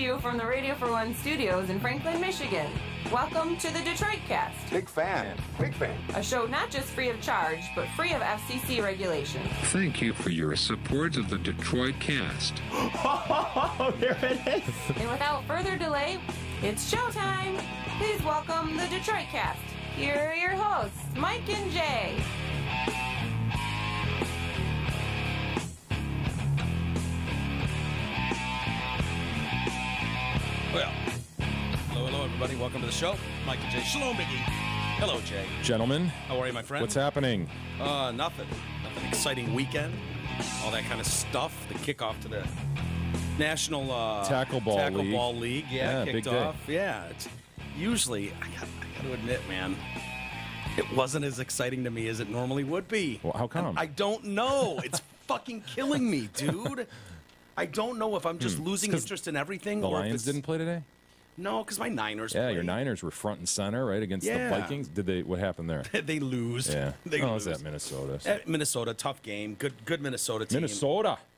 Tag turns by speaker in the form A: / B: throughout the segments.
A: you from the Radio for One studios in Franklin, Michigan. Welcome to the Detroit Cast.
B: Big fan. Big fan.
A: A show not just free of charge, but free of FCC regulation.
C: Thank you for your support of the Detroit Cast.
D: Oh, there it is.
A: And without further delay, it's showtime. Please welcome the Detroit Cast. Here are your hosts, Mike and Jay.
E: Well, hello, everybody. Welcome to the show. Mike and Jay. Shalom, Biggie. Hello, Jay.
F: Gentlemen.
E: How are you, my friend?
F: What's happening?
E: Nothing. Nothing. Exciting weekend. All that kind of stuff. The kickoff to the National
F: Tackle Ball
E: League.
F: Yeah,
E: kicked
F: big
E: off. Day. Yeah. It's usually, I got to admit, man, it wasn't as exciting to me as it normally would be.
F: Well, how come?
E: I don't know. It's fucking killing me, dude. I don't know if I'm just losing interest in everything.
F: The
E: or
F: Lions didn't play today?
E: No, because my Niners
F: Yeah,
E: played.
F: your Niners were front and center, right, against the Vikings. Did they? What happened there?
E: They lose.
F: Yeah.
E: They
F: lose.
E: lose.
F: Is that Minnesota?
E: Minnesota, tough game. Good Minnesota team.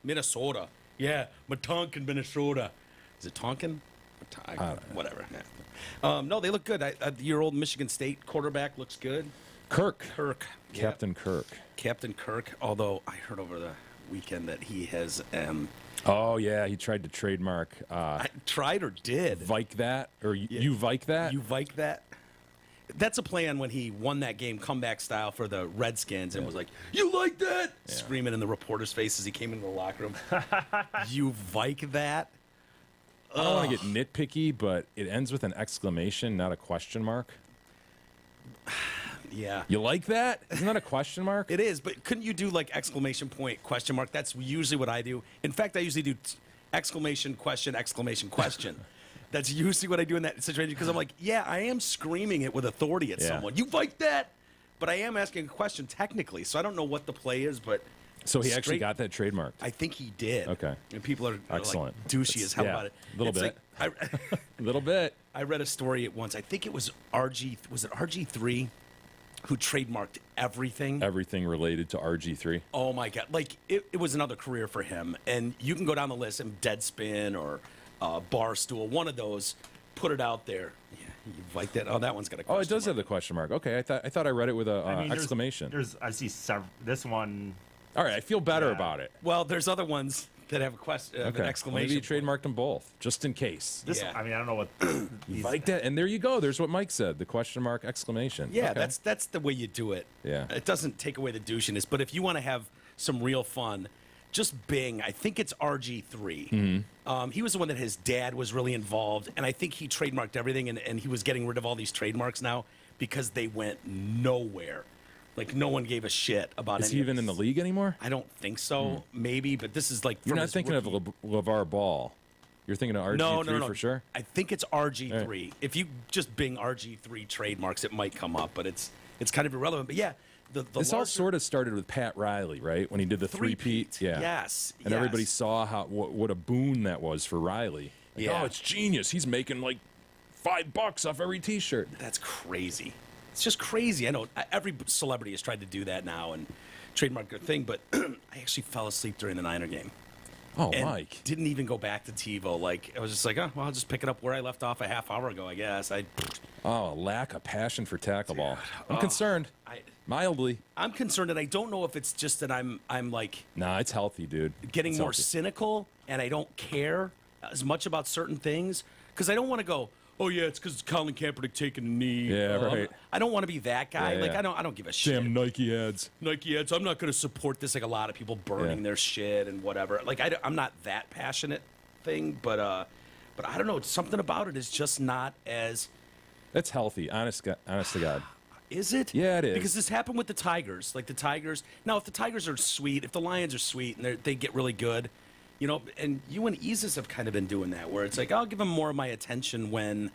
F: Minnesota.
E: Yeah, Matonkin, Minnesota. Is it Tonkin? Whatever. Yeah. No, they look good. Your old Michigan State quarterback looks good.
F: Kirk.
E: Captain
F: Kirk.
E: Captain Kirk, although I heard over the weekend that he has...
F: oh, yeah, he tried to trademark...
E: tried or did?
F: Vike that? Or you Vike that?
E: You Vike that? That's a play on when he won that game, comeback style, for the Redskins, and was like, "You like that?" Yeah. Screaming in the reporter's face as he came into the locker room. You Vike that?
F: I don't want to get nitpicky, but it ends with an exclamation, not a question mark.
E: Yeah.
F: You like that? Isn't that a question mark?
E: It is, but couldn't you do like exclamation point, question mark? That's usually what I do. In fact, I usually do exclamation, question, exclamation, question. That's usually what I do in that situation, because I'm like, yeah, I am screaming it with authority at someone. You like that? But I am asking a question technically, so I don't know what the play is, but...
F: So he actually got that trademarked?
E: I think he did.
F: Okay.
E: And people are
F: excellent.
E: Like douchey as hell about it.
F: A little bit.
E: Like,
F: a little bit.
E: I read a story at once. I think it was RG3 who trademarked everything.
F: Everything related to RG3.
E: Oh, my God. Like, it was another career for him. And you can go down the list, and Deadspin or Barstool, one of those, put it out there. Yeah, you like that? Oh, that one's got a question
F: mark. Oh, it does have the question mark. Okay, I thought I read it with a exclamation.
D: I see this one.
F: All right, I feel better about it.
E: Well, there's other ones that have a question, an exclamation.
F: Maybe you trademarked them both, just in case.
D: I mean, I don't know what.
F: You like that? And there you go. There's what Mike said. The question mark, exclamation.
E: Yeah, that's the way you do it.
F: Yeah.
E: It doesn't take away the douchiness, but if you want to have some real fun, just Bing. I think it's RG3.
F: Mm-hmm.
E: He was the one that his dad was really involved, and I think he trademarked everything, and he was getting rid of all these trademarks now because they went nowhere. Like, no one gave a shit about it.
F: Is he even in the league anymore?
E: I don't think so. Maybe, but this is like...
F: You're not thinking of LeVar Ball. You're thinking of RG3
E: no.
F: for sure?
E: I think it's RG3.
F: Right.
E: If you just Bing RG3 trademarks, it might come up, but it's kind of irrelevant. But yeah...
F: This all sort of started with Pat Riley, right? When he did the three-peat. Yeah.
E: Yes.
F: And everybody saw what a boon that was for Riley. Like,
E: yeah.
F: Oh, it's genius. He's making like $5 off every T-shirt.
E: That's crazy. It's just crazy. I know every celebrity has tried to do that now and trademark their thing, but I actually fell asleep during the Niner game.
F: Oh,
E: and
F: Mike.
E: Didn't even go back to TiVo. Like, I was just like, oh, well, I'll just pick it up where I left off a half hour ago, I guess.
F: Oh, a lack of passion for tackle ball. I'm concerned. Mildly.
E: I'm concerned, and I don't know if it's just that I'm like...
F: Nah, it's healthy, dude.
E: Getting more cynical, and I don't care as much about certain things, because I don't want to go, oh, yeah, it's because Colin Kaepernick taking a knee.
F: Yeah, right.
E: I don't want to be that guy.
F: Yeah,
E: like,
F: yeah.
E: I don't give a shit.
F: Damn Nike ads.
E: Nike ads. I'm not going to support this like a lot of people burning their shit and whatever. Like, I'm not that passionate thing, but I don't know. Something about it is just not as...
F: It's healthy, honest to God.
E: Is it?
F: Yeah, it is.
E: Because this happened with the Tigers. Like, the Tigers... Now, if the Tigers are sweet, if the Lions are sweet and they get really good, you know, and you and Isis have kind of been doing that, where it's like, I'll give them more of my attention when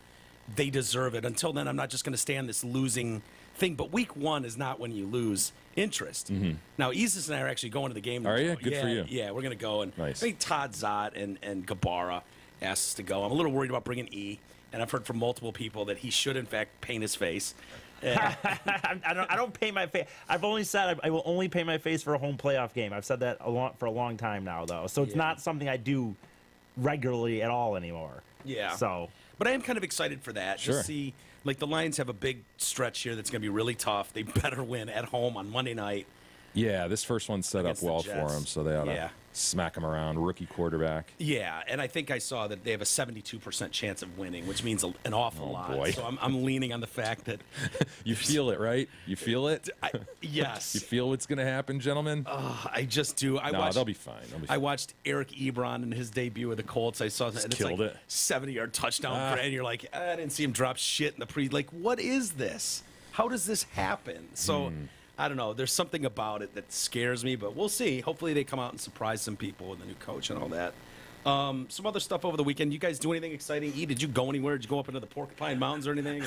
E: they deserve it. Until then, I'm not just going to stay on this losing thing. But week one is not when you lose interest.
F: Mm-hmm.
E: Now, Isis and I are actually going to the game.
F: Are you? Good for you.
E: Yeah, we're going to go. And
F: nice.
E: I think Todd Zott and Gabara asked us to go. I'm a little worried about bringing E. And I've heard from multiple people that he should, in fact, paint his face.
D: I don't paint my face. I've only said I will only paint my face for a home playoff game. I've said that for a long time now, though. So it's not something I do regularly at all anymore.
E: Yeah.
D: So
E: But I am kind of excited for that.
F: Sure.
E: To see, like, the Lions have a big stretch here that's going to be really tough. They better win at home on Monday night.
F: Yeah, this first one's set up
E: Against the
F: well for
E: Jets.
F: them, so they ought to
E: Yeah.
F: smack them around. Rookie quarterback.
E: Yeah, and I think I saw that they have a 72% chance of winning, which means an awful lot.
F: boy.
E: So I'm leaning on the fact that,
F: You feel it, right? You feel it?
E: yes,
F: You feel what's going to happen, gentlemen?
E: I just do.
F: No, they'll be fine. They'll be
E: I
F: fine.
E: watched Eric Ebron in his debut with the Colts. I saw that, and it's
F: killed
E: like
F: it.
E: 70-yard touchdown, and you're like, I didn't see him drop shit in the pre. Like, what is this? How does this happen? So. I don't know. There's something about it that scares me, but we'll see. Hopefully they come out and surprise some people with the new coach and all that. Some other stuff over the weekend. You guys do anything exciting? Did you go anywhere? Did you go up into the Porcupine Mountains or anything?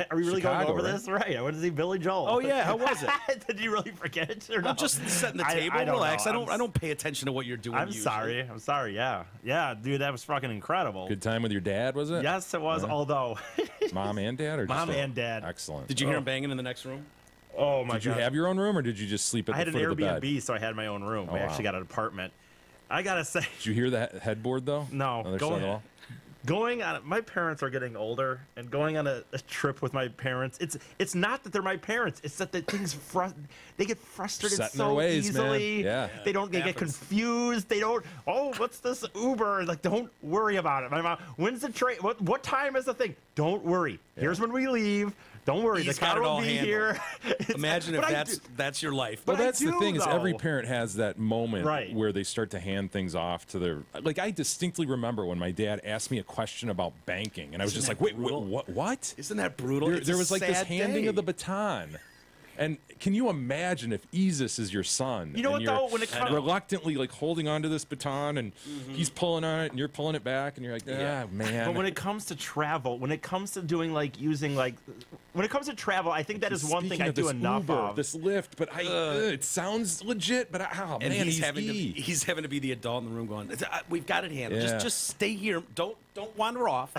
D: are we really
F: Chicago,
D: going over
F: right?
D: this? Right. I went to see Billy Joel.
E: Oh yeah, how was it?
D: Did you really forget it or no?
E: I'm just setting the
D: I-
E: table.
D: I don't
E: Relax.
D: know.
E: I don't pay attention to what you're doing.
D: I'm
E: usually.
D: sorry. I'm sorry. Yeah, dude, that was fucking incredible.
F: Good time with your dad, was it?
D: Yes, it was. Although,
F: Mom and dad? Or
D: Mom
F: just
D: and dad.
F: Excellent.
E: Did you hear him banging in the next room?
D: oh my
F: Did you
D: god,
F: have your own room, or did you just sleep at
D: I had
F: the
D: an
F: foot of the bed?
D: Airbnb, so I had my own room.
F: Oh,
D: I actually
F: wow.
D: got an apartment. I gotta say,
F: Did you hear the headboard, though?
D: No,
F: Other
D: go
F: side of the
D: ahead.
F: wall?
D: going on, my parents are getting older, and going on a trip with my parents, it's not that they're my parents, it's that the things they get frustrated
F: Set in
D: so
F: their ways, man.
D: easily.
F: Yeah.
D: They don't. They get
E: Happens.
D: confused. They don't. Oh, what's this Uber? Like, don't worry about it. My mom, when's the train? What time is the thing? Don't worry. Here's when we leave. Don't worry.
E: He's
D: the car
E: got it
D: will
E: all
D: be
E: handled.
D: here.
E: Imagine if
D: But I
E: that's your life.
F: Well,
D: But I
F: that's the
D: do,
F: thing is every
D: though.
F: parent has that moment
D: Right.
F: where they start to hand things off to their. Like I distinctly remember when my dad asked me a question about banking, and I was
E: Isn't
F: just
E: that
F: like, "Wait,
E: brutal?
F: what?"
E: Isn't that brutal?
F: There,
E: It's
F: there
E: a
F: was like this
E: sad
F: handing
E: day.
F: of the baton. And can you imagine if Isis is your son?
D: You know
F: and
D: what,
F: you're
D: though? When it comes-
F: reluctantly like holding onto this baton, and
E: Mm-hmm.
F: he's pulling on it, and you're pulling it back, and you're like, ah, man.
D: But when it comes to travel, when it comes to doing when it comes to travel, I think that is one thing
F: Speaking
D: I
F: of
D: do
F: this
D: enough
F: Uber,
D: of.
F: this Lyft, but it sounds legit. But oh
E: And
F: man,
E: he's having
F: E.
E: he's having to be the adult in the room going, we've got it handled.
F: Yeah.
E: Just stay here. Don't wander off.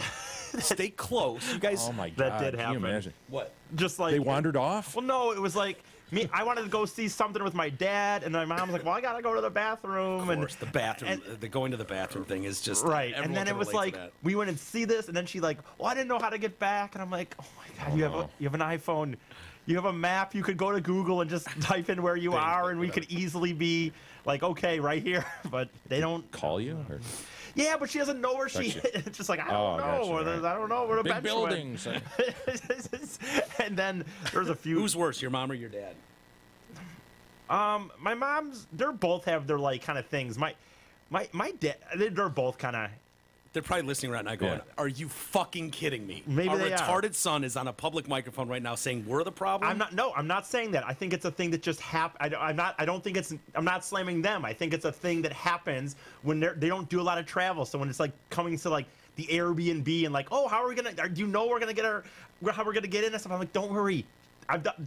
E: Stay close. You guys.
F: Oh my god,
D: That did
F: Can you
D: happen.
F: imagine?
E: What?
D: Just like
F: They wandered off.
D: Well, no, it was like me. I wanted to go see something with my dad, and my mom was like, "Well, I gotta go to the bathroom."
E: Of course, the bathroom, the going to the bathroom thing is just
D: Right, and
E: everyone
D: then
E: can
D: it was
E: relate to
D: like
E: that.
D: we went and see this, and then she like, "Well, I didn't know how to get back," and I'm like, "Oh my god, you have an iPhone, you have a map, you could go to Google and just type in where you are, and we could easily be like, okay, right here." But they don't.
F: Call you? Or?
D: Yeah, but she doesn't know where she.
F: Gotcha.
D: It's just like I
F: Oh,
D: don't know.
F: gotcha,
D: Where
F: right.
D: I don't know where the
F: Big
D: bench
F: buildings.
D: went. And then there's a few.
E: Who's worse, your mom or your dad?
D: My mom's. They're both have their like kind of things. My dad. They're both kind of.
E: They're probably listening right now going,
F: Yeah.
E: "Are you fucking kidding me?"
D: Maybe
E: Our
D: they are.
E: retarded son is on a public microphone right now saying we're the problem.
D: I'm not. No, I'm not saying that. I think it's a thing that just happens. I'm not. I don't think it's. I'm not slamming them. I think it's a thing that happens when they don't do a lot of travel. So when it's like coming to like the Airbnb and like, oh, how are we gonna? Do you know we're gonna get how we're gonna get in and stuff? I'm like, don't worry.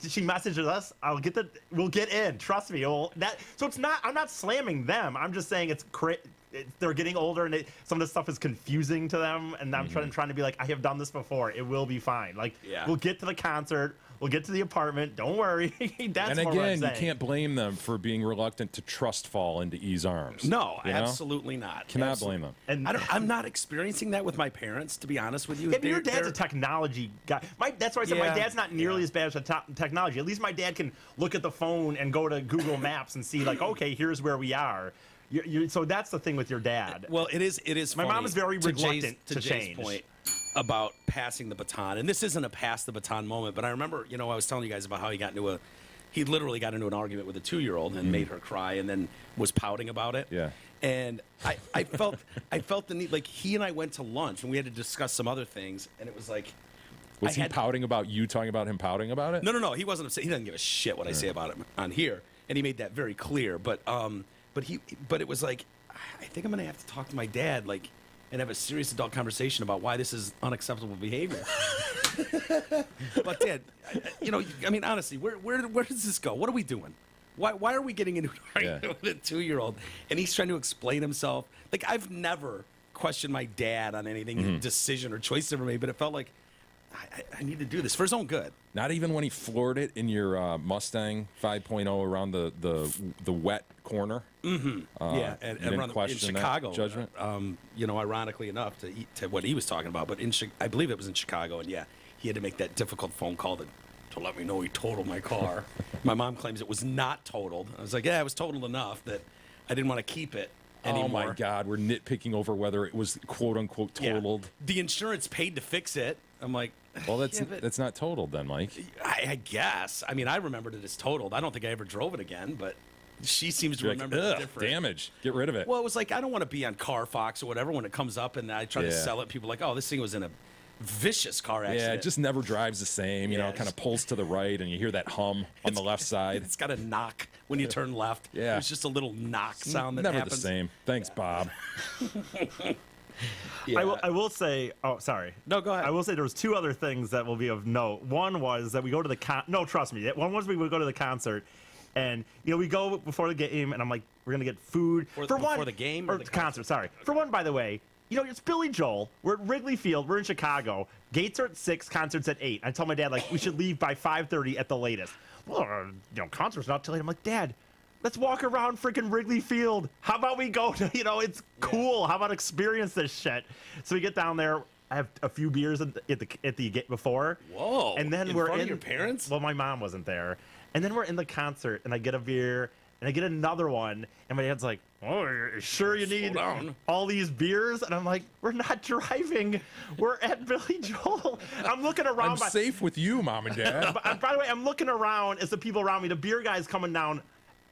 D: She messages us. We'll get in. Trust me. So it's not. I'm not slamming them. I'm just saying they're getting older and some of the stuff is confusing to them. And I'm trying to be like, I have done this before. It will be fine. Like,
E: Yeah.
D: we'll get to the concert. We'll get to the apartment. Don't worry. That's
F: And
D: more what I'm
F: again, you
D: saying.
F: can't blame them for being reluctant to trust fall into E's arms.
E: No,
F: You know?
E: absolutely not.
F: Cannot
E: Absolutely.
F: blame them.
D: And
E: I'm not experiencing that with my parents, to be honest with you.
D: yeah, but your
E: They're-
D: dad's
E: they're-
D: a technology guy. That's why I said my
E: Yeah,
D: dad's not nearly
E: yeah.
D: as bad as technology. At least my dad can look at the phone and go to Google Maps and see like, okay, here's where we are. So that's the thing with your dad.
E: Well, it is. My
D: mom is very reluctant to
E: Jay's
D: change.
E: point about passing the baton, and this isn't a pass the baton moment, but I remember, I was telling you guys about how he literally got into an argument with a 2-year-old and made her cry, and then was pouting about it.
F: Yeah.
E: And I felt the need, like he and I went to lunch and we had to discuss some other things, and it was like.
F: Was
E: I
F: he
E: had-
F: pouting about you talking about him pouting about it?
E: No, he wasn't upset. He doesn't give a shit what I say about him on here, and he made that very clear. But it was like, I think I'm gonna have to talk to my dad, like, and have a serious adult conversation about why this is unacceptable behavior. But Dad, I mean, honestly, where does this go? What are we doing? Why are we getting into an argument with a 2-year-old? And he's trying to explain himself. Like, I've never questioned my dad on anything, decision or choice he ever made, but it felt like, I need to do this for his own good.
F: Not even when he floored it in your Mustang 5.0 around the wet corner.
E: Mm-hmm. Yeah, and
F: didn't
E: around
F: question
E: in
F: that
E: Chicago,
F: judgment?
E: Ironically enough, to what he was talking about, but I believe it was in Chicago, and yeah, he had to make that difficult phone call to let me know he totaled my car. My mom claims it was not totaled. I was like, yeah, it was totaled enough that I didn't want to keep it anymore.
F: Oh my God, we're nitpicking over whether it was quote unquote totaled.
E: Yeah. The insurance paid to fix it. I'm like,
F: well, that's not totaled then, Mike.
E: I guess. I mean, I remembered it as totaled. I don't think I ever drove it again, but she seems to remember it different.
F: Damage. Get rid of it.
E: Well, it was like, I don't want to be on Carfax or whatever when it comes up and I try to sell it. People are like, oh, this thing was in a vicious car accident.
F: Yeah, it just never drives the same. You know, kind of pulls to the right and you hear that hum on the left side.
E: It's got a knock when you turn left.
F: Yeah.
E: There's just a little knock sound that
F: never
E: happens.
F: the same. Thanks, Bob.
D: Yeah. I will say, oh, sorry.
E: No, go ahead.
D: I will say there was two other things that will be of note. One was that we go to the no, trust me. One was we would go to the concert, and we go before the game, and I'm like, we're gonna get food
E: before the game
D: or the concert. Sorry. For one, by the way, it's Billy Joel. We're at Wrigley Field. We're in Chicago. Gates are at 6. Concert's at 8. I tell my dad we should leave by 5:30 at the latest. Well, concert's not till 8. I'm like, Dad, let's walk around freaking Wrigley Field. How about we go to, it's cool. How about experience this shit? So we get down there. I have a few beers at the gate before.
E: Whoa.
D: And then
E: in
D: we're
E: front
D: in
E: of your parents?
D: Well, my mom wasn't there. And then we're in the concert, and I get a beer, and I get another one, and my dad's like, oh, you're sure you need all these beers? And I'm like, we're not driving. We're at Billy Joel. I'm looking around.
F: I'm safe with you, Mom and Dad.
D: By the way, I'm looking around as the people around me, the beer guy's coming down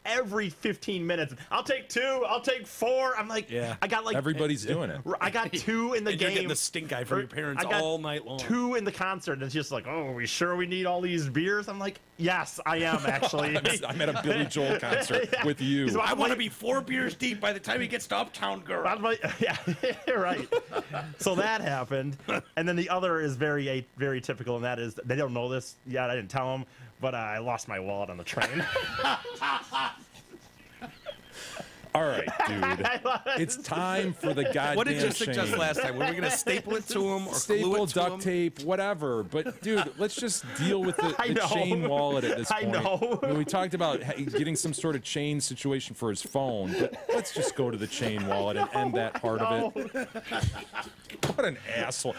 D: every 15 minutes. I'll take 2. I'll take 4. I'm like, I got
F: everybody's doing it.
D: I got 2 in the
E: and
D: game.
E: You're getting the stink eye from your parents all night long.
D: 2 in the concert, and it's just like, oh, are we sure we need all these beers? I'm like, yes, I am actually.
F: I'm at a Billy Joel concert with you.
E: I want to be 4 beers deep by the time he gets to Uptown Girl.
D: Yeah, right. So that happened, and then the other is very typical, and that is they don't know this yet. I didn't tell them, but I lost my wallet on the train.
F: All right, dude. It's time for the goddamn
E: What did you
F: chain.
E: suggest last time? Were we going to staple it to him or
F: Staple,
E: glue it to
F: duct
E: him?
F: tape, whatever. But, dude, let's just deal with the chain wallet at this point.
D: I know.
F: I mean, we talked about getting some sort of chain situation for his phone, but let's just go to the chain wallet and end that part of it. What an asshole.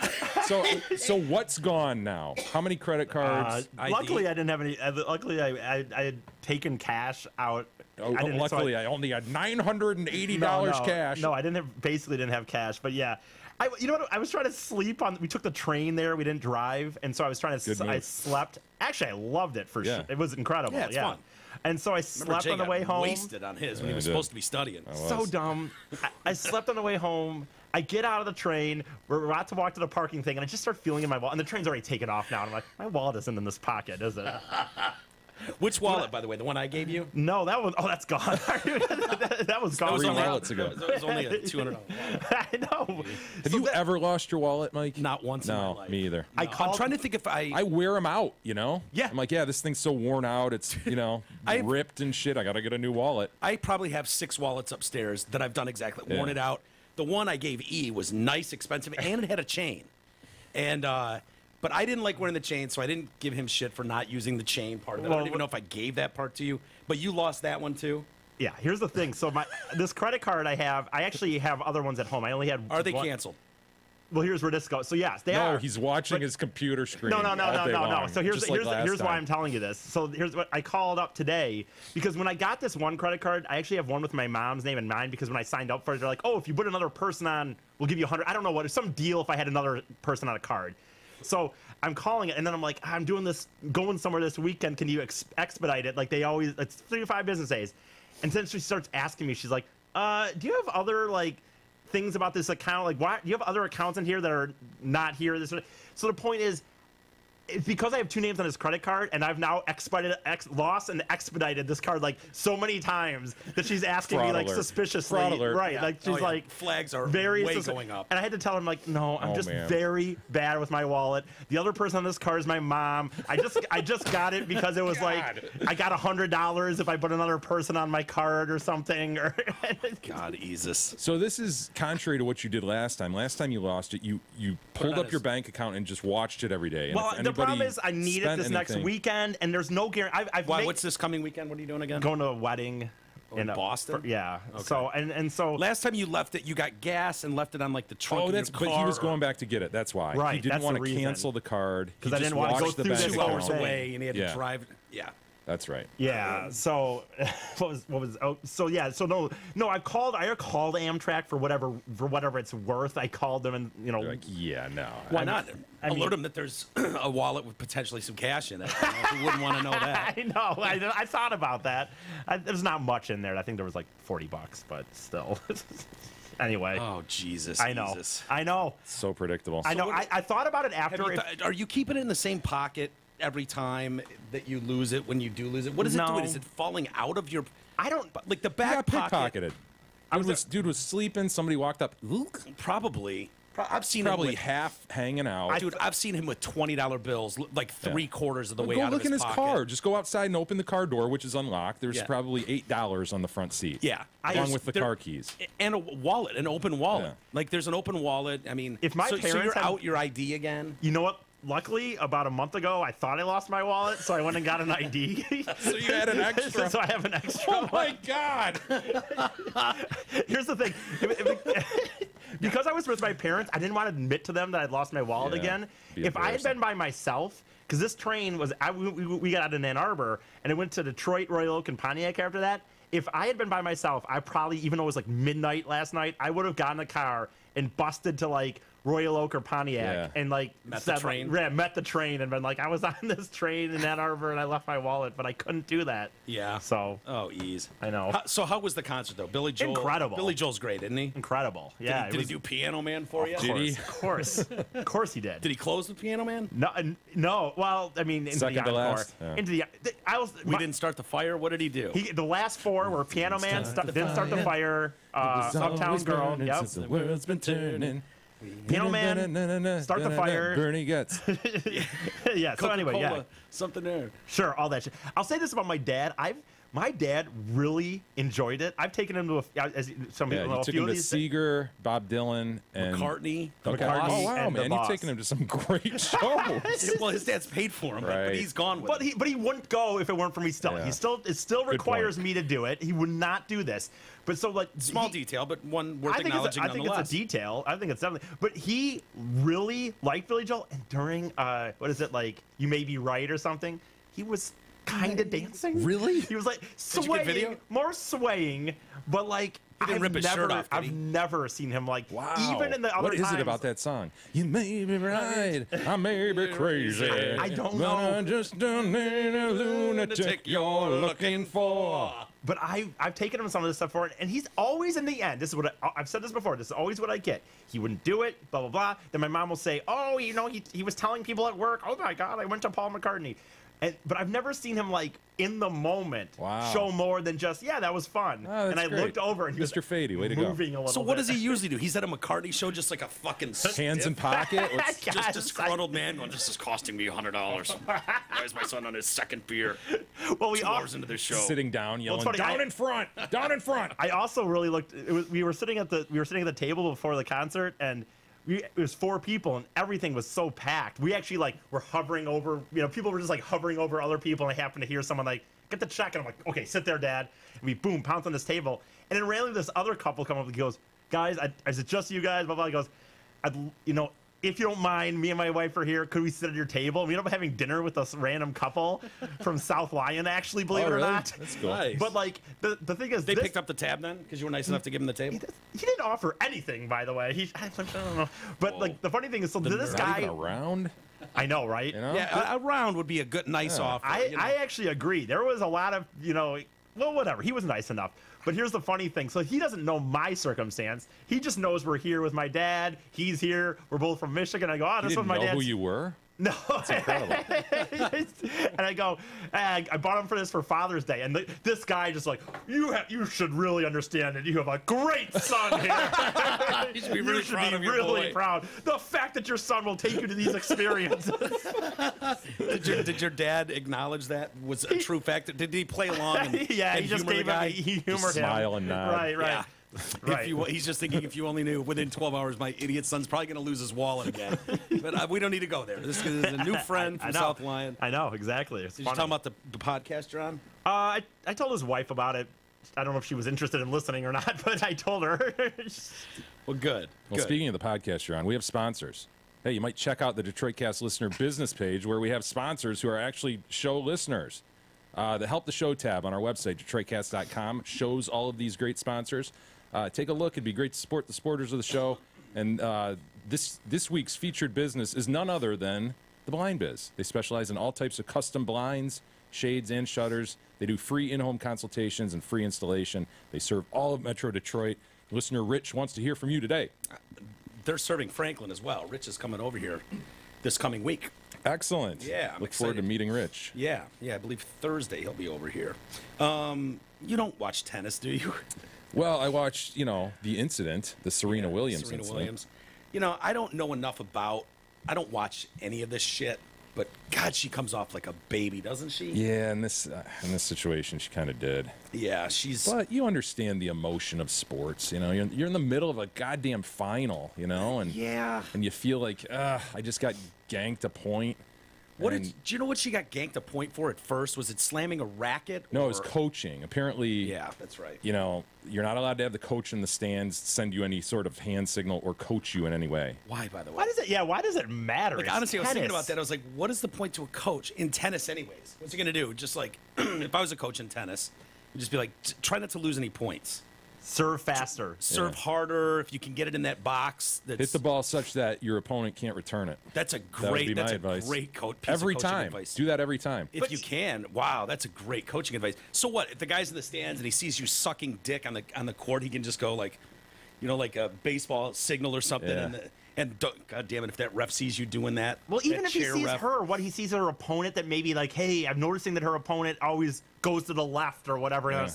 F: So what's gone now? How many credit cards?
D: Luckily, I didn't have any. Luckily, I had taken cash out.
F: Luckily, I only had $980 cash.
D: No, I basically didn't have cash. But yeah, I was trying to sleep on. We took the train there. We didn't drive, and so I was trying to. I slept. Actually, I loved it for sure. It was incredible.
E: Yeah, it's fun.
D: And so I slept on the way home.
E: Wasted on his when he was supposed to be studying.
D: So dumb. I slept on the way home. I get out of the train. We're about to walk to the parking thing, and I just start feeling in my wallet. And the train's already taken off now. And I'm like, my wallet isn't in this pocket, is it?
E: Which wallet, by the way? The one I gave you?
D: No, that was. Oh, that's gone. that was gone.
F: 3 wallets ago.
E: It was only a $200 wallet.
D: I know.
F: Have you ever lost your wallet, Mike?
E: Not once in my life.
F: No, me either.
E: No, I'm trying to think if
F: I wear them out, Yeah. I'm like, this thing's so worn out. It's, ripped and shit. I got to get a new wallet.
E: I probably have 6 wallets upstairs that I've done exactly. Worn it out. The one I gave E was nice, expensive, and it had a chain. And, but I didn't like wearing the chain, so I didn't give him shit for not using the chain part of it. I don't even know if I gave that part to you. But you lost that one, too?
D: Yeah, here's the thing. So this credit card I actually have other ones at home. I only had
E: Are they canceled?
D: Well, here's where this goes. So yes, they are.
F: No, he's watching his computer screen.
D: No.
F: all day long,
D: So here's
F: like
D: why I'm telling you this. So here's what I called up today, because when I got this one credit card, I actually have one with my mom's name and mine, because when I signed up for it, they're like, oh, if you put another person on, we'll give you 100. I don't know what. It's some deal if I had another person on a card. So I'm calling it, and then I'm like, I'm doing this, going somewhere this weekend. Can you expedite it? Like they always, it's 3 to 5 business days. And then she starts asking me, she's like, do you have other things about this account? Like, why do you have other accounts in here that are not here? So the point is, it's because I have 2 names on his credit card, and I've now lost and expedited this card like so many times that she's asking me like suspiciously,
F: Fraud alert.
D: right? Like she's like
E: flags are
D: very
E: way going up.
D: and I had to tell him like, no, I'm just
F: man.
D: very bad with my wallet. The other person on this card is my mom. I just got it because it was like I got $100 if I put another person on my card or something. Or
E: God, Jesus.
F: So this is contrary to what you did last time. Last time you lost it, you pulled up your bank account and just watched it every day. And
D: well, the problem is I need it this next weekend, and there's no guarantee.
E: What's this coming weekend? What are you doing again?
D: Going to a wedding
E: in Boston.
D: Yeah.
E: Okay.
D: So and so
E: last time you left it, you got gas and left it on like the trunk.
F: Oh,
E: of
F: that's
E: your car.
F: but he was going back to get it. That's why.
D: Right,
F: He didn't
D: that's
F: want
D: the
F: to
D: reason.
F: cancel the card
D: Because I didn't want to go
F: the
D: through
F: bank
D: this
E: 2
F: account.
E: hours away, and he had to drive. Yeah.
F: That's right.
D: Yeah. So what was so yeah. So no. I called Amtrak for whatever it's worth. I called them and
F: You're like, yeah, no.
E: Why not?
D: I mean-
E: Alert them that there's a wallet with potentially some cash in it. You wouldn't want to know that.
D: I know. I thought about that. There's not much in there. I think there was like $40, but still. Anyway.
E: Oh Jesus!
D: I know.
E: Jesus.
D: I know.
F: So predictable.
D: I know.
E: what-
D: I thought about it
E: Have
D: after.
E: you are you keeping it in the same pocket every time that you lose it? When you do lose it, what is it
D: No.
E: doing? Is it falling out of your?
D: I don't.
E: Like the
F: He
E: back
F: got
E: pocket.
F: pickpocketed. Dude was sleeping. Somebody walked up.
E: Probably. I've seen
F: Probably
E: him with,
F: half hanging out.
E: Dude, I've seen him with $20 bills, like 3/4 of the way
F: Go
E: out
F: look
E: of
F: in his
E: pocket.
F: car. Just go outside and open the car door, which is unlocked. There's
E: Yeah.
F: probably $8 on the front seat.
E: Yeah,
F: along with the car keys.
E: and a wallet, an open wallet.
F: Yeah.
E: Like there's an open wallet. I mean,
D: If my
E: so
D: parents
E: you're
D: had-
E: out your ID again.
D: You know what? Luckily, about a month ago, I thought I lost my wallet, so I went and got an ID.
F: So you had an extra.
D: So I have an extra.
F: Oh my God!
D: Here's the thing. Because I was with my parents, I didn't want to admit to them that I'd lost my wallet
F: Yeah,
D: again.
F: be
D: If I had
F: embarrassing.
D: been by myself, because this train was, we got out in Ann Arbor, and it went to Detroit, Royal Oak, and Pontiac after that. If I had been by myself, I probably, even though it was like midnight last night, I would have gotten a car and busted to like Royal Oak or Pontiac and like
E: Met the train.
D: met the train and been like, I was on this train in Ann Arbor and I left my wallet, but I couldn't do that.
E: Yeah.
D: So
E: Oh, ease.
D: I know.
E: So how was the concert though? Billy Joel.
D: Incredible.
E: Billy Joel's great, isn't he?
D: Incredible. Yeah.
E: Did he do Piano Man for you?
F: Did he?
D: Of course he did.
E: Did he close with Piano Man?
D: No. Well, I mean, into
F: Second
D: the
F: to
D: encore.
F: last? Yeah.
D: Into the. I was.
E: We didn't start the fire. What did he do?
D: The last 4 were Piano Man, didn't start the fire, Uptown Girl. Yep.
F: Since the world's been turning.
D: Piano Man, Start the Fire.
F: Bernie Guts.
D: Yeah. So anyway, yeah.
E: Coca-Cola, something there.
D: Sure, all that shit. I'll say this about my dad. My dad really enjoyed it. I've taken him to as some people know,
F: You
D: a
F: took
D: few
F: him
D: of
F: to
D: these.
F: Seeger, Bob Dylan, and
E: McCartney.
F: Okay.
D: McCartney
F: Oh wow,
D: and the
F: man! You've
D: Boss.
F: taken him to some great shows.
E: Well, his dad's paid for him, but
F: Right.
E: he's gone with
D: But
E: it.
D: he wouldn't go if it weren't for me. Still,
F: Yeah.
D: it still requires
F: point.
D: me to do it. He would not do this. But so like
E: Small detail, but one worth
D: I think
E: acknowledging
D: it's
E: nonetheless.
D: a detail. I think it's something. But he really liked Billy Joel, and during what is it like? You May Be Right or something. He was kind of dancing.
E: Really?
D: He was like
E: you
D: swaying,
E: get video?
D: more swaying, but like
E: He didn't rip his shirt off, did
D: I've
E: he?
D: never seen him like
F: Wow.
D: even in the other
F: What is
D: times.
F: it about that song? You may be right, I may be crazy.
D: I don't
F: but
D: know.
F: I just don't need a lunatic you're looking for.
D: But I've taken him some of this stuff for it, and he's always in the end. This is what I've said this before. This is always what I get. He wouldn't do it, blah blah blah. Then my mom will say, "Oh, you know, he was telling people at work, oh my God, I went to Paul McCartney." But I've never seen him like in the moment
F: Wow.
D: show more than just that was fun.
F: Oh,
D: and
F: that's
D: I
F: great.
D: looked over and he
F: Mr.
D: was
F: Fady, way to go.
D: moving a little.
E: So what
D: bit.
E: does he usually do? He's at a McCartney show just like a fucking
F: Hands in pocket. What's-
D: Yes,
E: just disgruntled man going, this is costing me $100. Why is my son on his second beer?
D: Well, we
E: 2
D: all,
E: hours into this show.
F: Sitting down, yelling,
D: funny,
F: down
D: I-
F: in front, down in front.
D: I also really looked. We were sitting at the table before the concert, and it was 4 people, and everything was so packed. We actually like were hovering over. People were just like hovering over other people, and I happened to hear someone like get the check, and I'm like, okay, sit there, Dad. And we boom pounce on this table, and then randomly this other couple come up and goes, guys, is it just you guys? Blah blah. He goes, if you don't mind, me and my wife are here. Could we sit at your table? And we ended up having dinner with this random couple from South Lyon, actually, believe
F: Oh,
D: it or
F: really?
D: not.
F: That's cool.
E: Nice.
D: But like the thing is,
E: They
D: this,
E: picked up the tab then because you were nice enough to give him the table.
D: he didn't offer anything, by the way. I don't know. But like the funny thing is, so this
F: Not
D: guy,
F: even around.
D: I know, right?
F: You know?
E: Yeah, a round would be a good, nice offer.
D: I actually agree. There was a lot of well, whatever. He was nice enough. But here's the funny thing. So he doesn't know my circumstance. He just knows we're here with my dad. He's here. We're both from Michigan. I go,
F: You
D: this was
F: didn't
D: my
F: know
D: dad.
F: who you were?
D: No,
F: It's incredible.
D: and I go, I bought him for this for Father's Day, and this guy just like, you should really understand that you have a great son here.
E: You should be really proud of your boy.
D: Proud. The fact that your son will take you to these experiences.
E: Did your dad acknowledge that was a true fact? Did he play along? And,
D: Yeah,
E: and
D: he just
E: humor the
D: gave
E: guy?
D: him. He humored him.
F: Smile and nod.
D: Right.
E: Yeah.
D: Right.
E: He's just thinking, if you only knew, within 12 hours, my idiot son's probably going to lose his wallet again. But we don't need to go there. This is a new friend from
D: I know.
E: South Lyon.
D: I know, exactly. It's
E: Did you
D: funny.
E: talk about the podcast you're on?
D: I told his wife about it. I don't know if she was interested in listening or not, but I told her.
E: Well, good.
F: Well,
E: good.
F: speaking of the podcast you're on, we have sponsors. Hey, you might check out the Detroit Cast listener business page where we have sponsors who are actually show listeners. The Help the Show tab on our website, DetroitCast.com, shows all of these great sponsors. Take a look. It'd be great to support the supporters of the show. And this week's featured business is none other than the Blind Biz. They specialize in all types of custom blinds, shades, and shutters. They do free in-home consultations and free installation. They serve all of Metro Detroit. Listener Rich wants to hear from you today.
E: They're serving Franklin as well. Rich is coming over here this coming week.
F: Excellent.
E: Yeah, I'm
F: Look forward to
E: excited.
F: meeting Rich.
E: Yeah, I believe Thursday he'll be over here. You don't watch tennis, do you?
F: Well, I watched, the incident, the Serena Williams
E: Serena
F: incident.
E: Williams. I don't know enough about. I don't watch any of this shit. But God, she comes off like a baby, doesn't she?
F: Yeah, in this situation, she kind of did.
E: Yeah, she's.
F: But you understand the emotion of sports, You're in the middle of a goddamn final, and
E: Yeah.
F: and you feel like, I just got ganked a point.
E: Do
F: And-
E: you know what she got ganked a point for at first? Was it slamming a racket?
F: No, it was coaching. Apparently,
E: Yeah, that's right.
F: You're not allowed to have the coach in the stands send you any sort of hand signal or coach you in any way.
E: Why, by the way?
D: Why does it matter?
E: Like,
D: It's
E: honestly, I was thinking
D: tennis.
E: about that. I was like, what is the point to a coach in tennis, anyways? What's he going to do? Just like, if I was a coach in tennis, I'd just be like, try not to lose any points.
D: Serve faster.
E: Serve harder. If you can get it in that box,
F: Hit the ball such that your opponent can't return it.
E: That's a
F: That would be
E: great. That's
F: my
E: a
F: advice.
E: great piece
F: Every
E: of coaching
F: time.
E: advice.
F: Do that every time.
E: If you can, wow, that's a great coaching advice. So what? If the guy's in the stands and he sees you sucking dick on the court, he can just go like, like a baseball signal or something.
F: Yeah.
E: And God damn it, if that ref sees you doing that,
D: Well, even
E: that
D: if he
E: chair
D: sees
E: ref-
D: her, what he sees her opponent that maybe like, hey, I'm noticing that her opponent always goes to the left or whatever.
F: Yeah.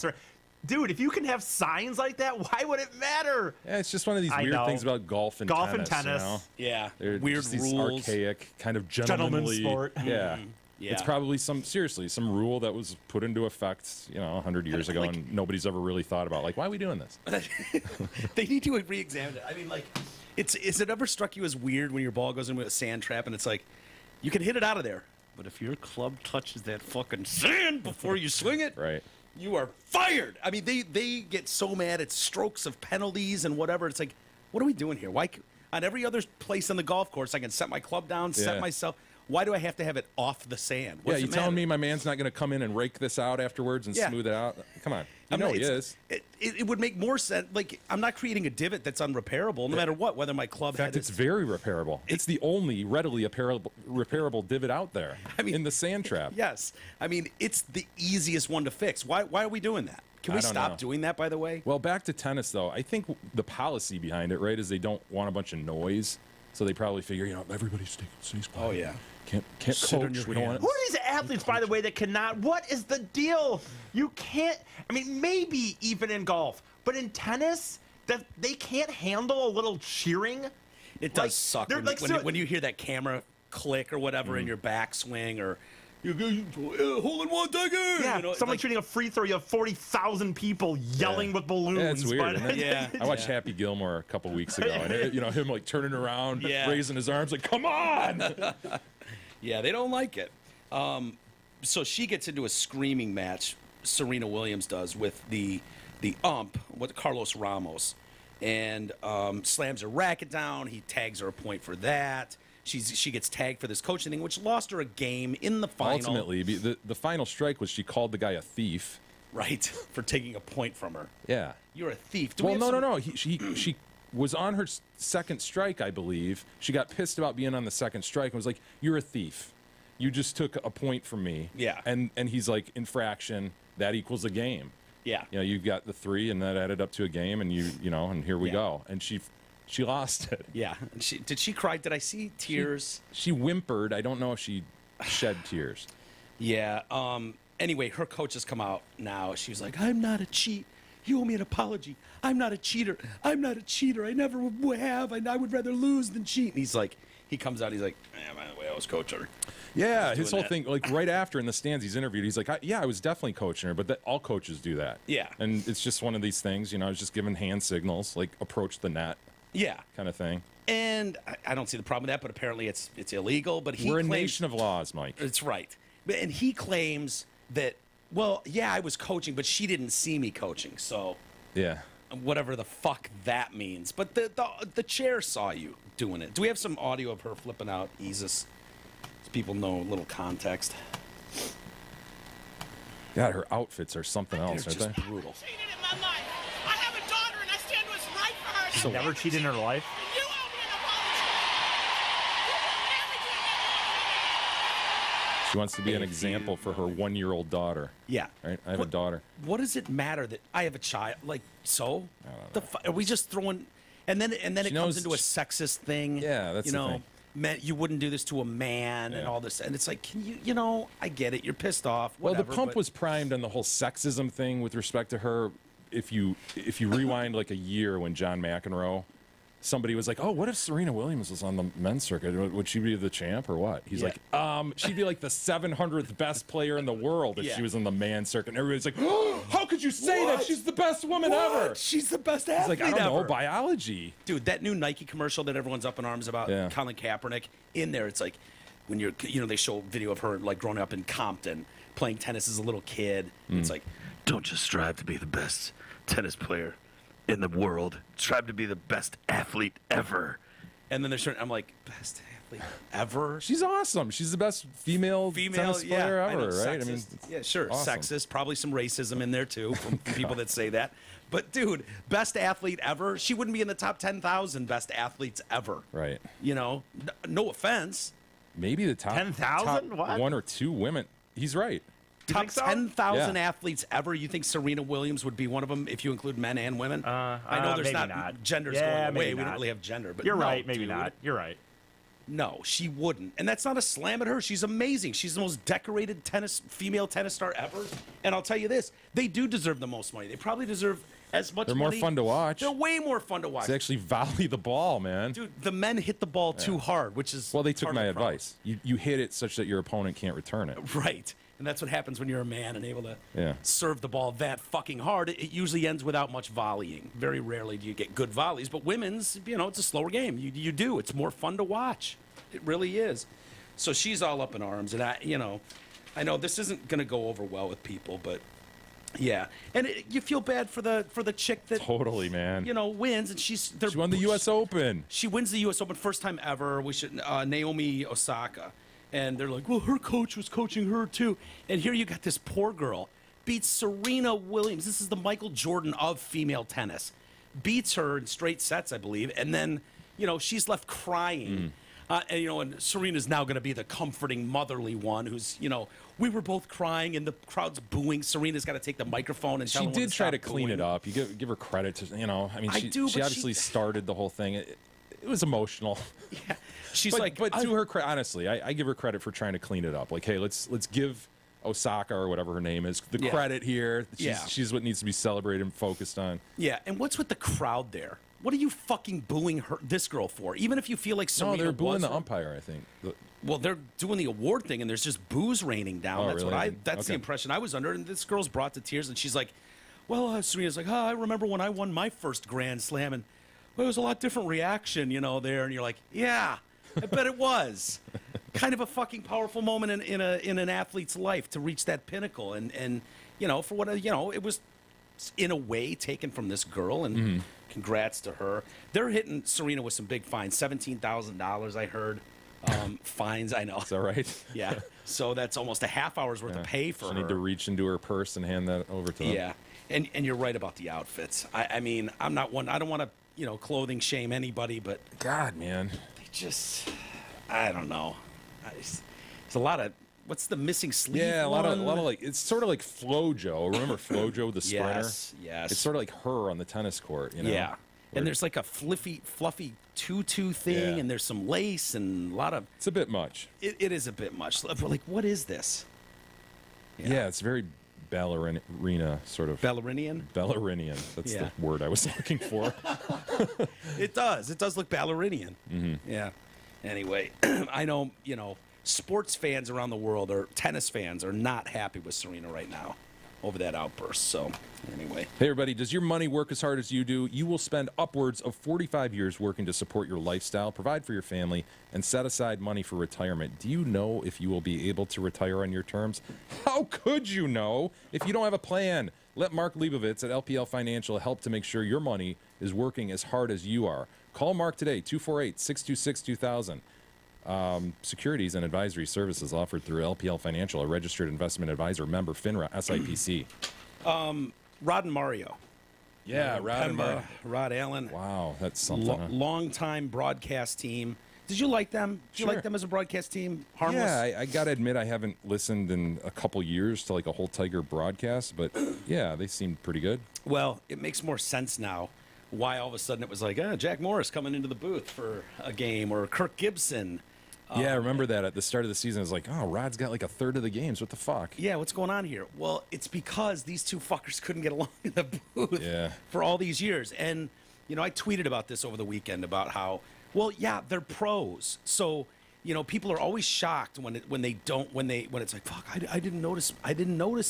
D: Dude, if you can have signs like that, why would it matter?
F: Yeah, it's just one of these
D: I
F: weird
D: know.
F: things about golf and
D: Golf
F: tennis.
D: and tennis.
E: yeah,
F: They're
E: weird
F: just these
E: rules.
F: archaic, kind of
D: Gentleman's
F: gentlemanly
D: sport.
F: Yeah.
E: Yeah.
F: It's probably some rule that was put into effect, 100 years ago,
E: Like-
F: and nobody's ever really thought about, like, why are we doing this?
E: They need to re-examine it. I mean, like, is it ever struck you as weird when your ball goes into a sand trap and it's like, you can hit it out of there, but if your club touches that fucking sand before you swing it,
F: Right.
E: you are fired. I mean, they get so mad at strokes of penalties and whatever. It's like, what are we doing here? Why on every other place on the golf course, I can set my club down, set
F: Yeah.
E: myself. Why do I have to have it off the sand? What
F: Yeah,
E: does
F: you
E: it
F: telling
E: matter?
F: me my man's not going to come in and rake this out afterwards and
E: Yeah.
F: smooth it out? Come on.
E: I mean,
F: He is.
E: It would make more sense. Like, I'm not creating a divot that's unrepairable, no matter what, whether my club
F: In fact,
E: head
F: it's
E: is.
F: very repairable. It's the only readily repairable divot out there in the sand trap.
E: Yes. I mean, it's the easiest one to fix. Why are we doing that? Can we
F: I don't
E: stop
F: know.
E: doing that, by the way?
F: Well, back to tennis, though. I think the policy behind it, right, is they don't want a bunch of noise. So they probably figure, everybody's stays quiet.
E: Oh, yeah.
F: Can't
E: Sit on
F: coach.
E: your
F: We don't want
D: Who are these athletes, by the way, that cannot? What is the deal? You can't. I mean, maybe even in golf, but in tennis, that they can't handle a little cheering.
E: It does
D: Like,
E: suck
D: they're
E: when,
D: like
E: when,
D: so-
E: when you hear that camera click or whatever in your backswing or hole in one tiger.
D: Yeah,
E: you know,
D: someone
E: like-
D: shooting a free throw. You have 40,000 people yelling with balloons.
F: Yeah, it's weird,
D: but-
F: isn't it?
E: Yeah.
F: I watched Happy Gilmore a couple weeks ago, and him like turning around,
E: Yeah.
F: raising his arms, like, "Come on!"
E: Yeah, they don't like it. So she gets into a screaming match. Serena Williams does with the with Carlos Ramos, and slams her racket down. He tags her a point for that. She gets tagged for this coaching thing, which lost her a game in the final.
F: Ultimately, the final strike was she called the guy a thief.
E: Right, for taking a point from her.
F: Yeah.
E: You're a thief. Do
F: Well,
E: we have
F: no.
E: some-
F: She was on her second strike, I believe. She got pissed about being on the second strike and was like, "You're a thief. You just took a point from me."
E: Yeah.
F: And he's like, "Infraction. That equals a game."
E: Yeah.
F: You've got the 3, and that added up to a game, and and here we
E: Yeah.
F: go. And she She lost it.
E: Yeah. Did she cry? Did I see tears?
F: She whimpered. I don't know if she shed tears.
E: Yeah. Anyway, her coach has come out now. She was like, I'm not a cheat. You owe me an apology. I'm not a cheater. I'm not a cheater. I never have. I would rather lose than cheat. And he's like, he comes out. He's like, by the way, I was coaching her.
F: Yeah, his whole thing, like right after in the stands, he's interviewed. He's like, I was definitely coaching her, but all coaches do that.
E: Yeah.
F: And it's just one of these things, I was just giving hand signals, like approach the net.
E: Yeah.
F: Kind of thing.
E: And I don't see the problem with that, but apparently it's illegal. But
F: We're a nation of laws, Mike.
E: That's right. And he claims that, well, yeah, I was coaching, but she didn't see me coaching. So
F: Yeah.
E: whatever the fuck that means. But the chair saw you doing it. Do we have some audio of her flipping out Isis? So people know a little context.
F: God, her outfits are something
E: They're
F: else,
E: just
F: aren't they?
E: brutal.
B: Cheated in my life. I have a daughter and I stand what's right for her.
D: She never cheated in her life.
B: You owe me an apology. You will never do that.
F: She wants to be an example for her 1-year-old daughter.
E: Yeah.
F: Right? I have a daughter.
E: What does it matter that I have a child? Like, so? Are we just throwing... And then it comes
F: knows
E: into a sexist thing.
F: Yeah, that's the thing.
E: You wouldn't do this to a man and all this. And it's like, can I get it. You're pissed off.
F: Well,
E: Whatever,
F: the pump was primed on the whole sexism thing with respect to her. If you rewind like a year when John McEnroe, somebody was like, "Oh, what if Serena Williams was on the men's circuit? Would she be the champ or what?" He's like, she'd be like the 700th best player in the world if she was on the men's circuit." And everybody's like, "Oh, how could you say that? She's the best woman ever."
E: She's the best
F: He's
E: athlete
F: like, "I don't know
E: ever."
F: biology."
E: Dude, that new Nike commercial that everyone's up in arms about, Colin Kaepernick, in there, it's like when you're, they show video of her like growing up in Compton, playing tennis as a little kid. It's like, don't just strive to be the best tennis player in the world. Strive to be the best athlete ever. And then I'm like, best athlete ever?
F: She's awesome. She's the best female tennis player ever, right?
E: Sexist. Yeah, sure.
F: awesome.
E: Sexist. Probably some racism in there too from people that say that. But dude, best athlete ever. She wouldn't be in the top 10,000 best athletes ever.
F: Right.
E: No offense.
F: Maybe the top
D: 10,000?
F: top
D: What?
F: 1 or 2 women. He's right.
E: Top
D: think so?
E: 10,000
F: Yeah.
E: athletes ever. You think Serena Williams would be one of them if you include men and women? I know there's
D: maybe
E: not genders
D: Yeah,
E: going away.
D: maybe
E: We don't
D: not.
E: really have gender. But
D: You're
E: no,
D: right. Maybe
E: dude.
D: not. You're right.
E: No, she wouldn't. And that's not a slam at her. She's amazing. She's the most decorated female tennis star ever. And I'll tell you this, they do deserve the most money. They probably deserve as much
F: They're more
E: money.
F: fun to watch.
E: They're way more fun to watch.
F: They actually volley the ball, man.
E: Dude, the men hit the ball too hard, which is
F: Well, they took
E: part
F: my
E: of the problem.
F: advice. You hit it such that your opponent can't return it.
E: Right. And that's what happens when you're a man and able to
F: Yeah.
E: serve the ball that fucking hard. It usually ends without much volleying. Very rarely do you get good volleys. But women's, it's a slower game. You do. It's more fun to watch. It really is. So she's all up in arms. And I know this isn't going to go over well with people, but yeah. And you feel bad for the chick that
F: Totally, man.
E: wins, and she
F: She won the U.S. Open.
E: She wins the U.S. Open first time ever. Naomi Osaka, and they're like, well, her coach was coaching her too. And here you got this poor girl beats Serena Williams. This is the Michael Jordan of female tennis. Beats her in straight sets, I believe, and then she's left crying. And Serena's now going to be the comforting, motherly one who's, we were both crying and the crowd's booing. Serena's got to take the microphone and tell
F: She
E: everyone
F: did
E: to
F: try
E: stop
F: to clean
E: booing.
F: it up. You give her credit to, I mean,
E: I
F: she,
E: do,
F: she
E: but
F: obviously started the whole thing. It was emotional.
E: Yeah. She's
F: but,
E: like,
F: but to her credit, honestly, I give her credit for trying to clean it up. Like, hey, let's give Osaka or whatever her name is the credit here. She's what needs to be celebrated and focused on.
E: Yeah, and what's with the crowd there? What are you fucking booing this girl for? Even if you feel like Serena
F: No, they're booing
E: was
F: the
E: her-
F: umpire, I think.
E: Well, they're doing the award thing, and there's just booze raining down.
F: Oh,
E: That's
F: really?
E: That's the
F: Okay.
E: impression I was under. And this girl's brought to tears, and she's like, "Well, Serena's like, I remember when I won my first Grand Slam, and it was a lot different reaction, there." And you're like, "Yeah, I bet it was." Kind of a fucking powerful moment in an athlete's life to reach that pinnacle, and for what it was in a way taken from this girl, and congrats to her. They're hitting Serena with some big fines, $17,000 I heard. Fines, I know.
F: Is that right?
E: Yeah. So that's almost a half hour's worth of pay for
F: She'll
E: her.
F: need to reach into her purse and hand that over to them.
E: Yeah. And you're right about the outfits. I mean, I'm not one. I don't want to clothing shame anybody, but
F: God, man.
E: they just, I don't know. It's a lot of. What's the missing sleeve?
F: Yeah, a lot of
E: one?
F: like, it's sort of like FloJo. Remember FloJo, the sprinter?
E: Yes.
F: It's sort of like her on the tennis court,
E: Yeah. And there's like a fluffy tutu thing,
F: Yeah.
E: and there's some lace and a lot of.
F: It's a bit much.
E: It is a bit much. But like, what is this?
F: Yeah, it's very ballerina sort of.
E: Ballerinian?
F: Ballerinian. That's
E: Yeah.
F: the word I was looking for.
E: It does. It does look ballerinian.
F: Mm-hmm.
E: Yeah. Anyway, I know, sports fans around the world or tennis fans are not happy with Serena right now over that outburst. So, anyway.
F: Hey, everybody, does your money work as hard as you do? You will spend upwards of 45 years working to support your lifestyle, provide for your family, and set aside money for retirement. Do you know if you will be able to retire on your terms? How could you know if you don't have a plan? Let Mark Leibovitz at LPL Financial help to make sure your money is working as hard as you are. Call Mark today, 248-626-2000. Securities and advisory services offered through LPL Financial, a registered investment advisor, member FINRA, SIPC.
E: Rod and Mario.
F: Yeah, Rod and Mario.
E: Rod Allen.
F: Wow, that's something. Huh?
E: Long-time broadcast team. Did you like them? Did you
F: Sure.
E: like them as a broadcast team? Harmless?
F: Yeah, I got to admit I haven't listened in a couple years to like a whole Tiger broadcast, but yeah, they seemed pretty good.
E: Well, it makes more sense now why all of a sudden it was like, Jack Morris coming into the booth for a game, or Kirk Gibson.
F: Yeah, I remember that at the start of the season. It was like, oh, Rod's got like a third of the games. What the fuck?
E: Yeah, what's going on here? Well, it's because these two fuckers couldn't get along in the booth
F: Yeah.
E: for all these years. And, I tweeted about this over the weekend about how, well, yeah, they're pros. So, people are always shocked when it's like, fuck, I didn't notice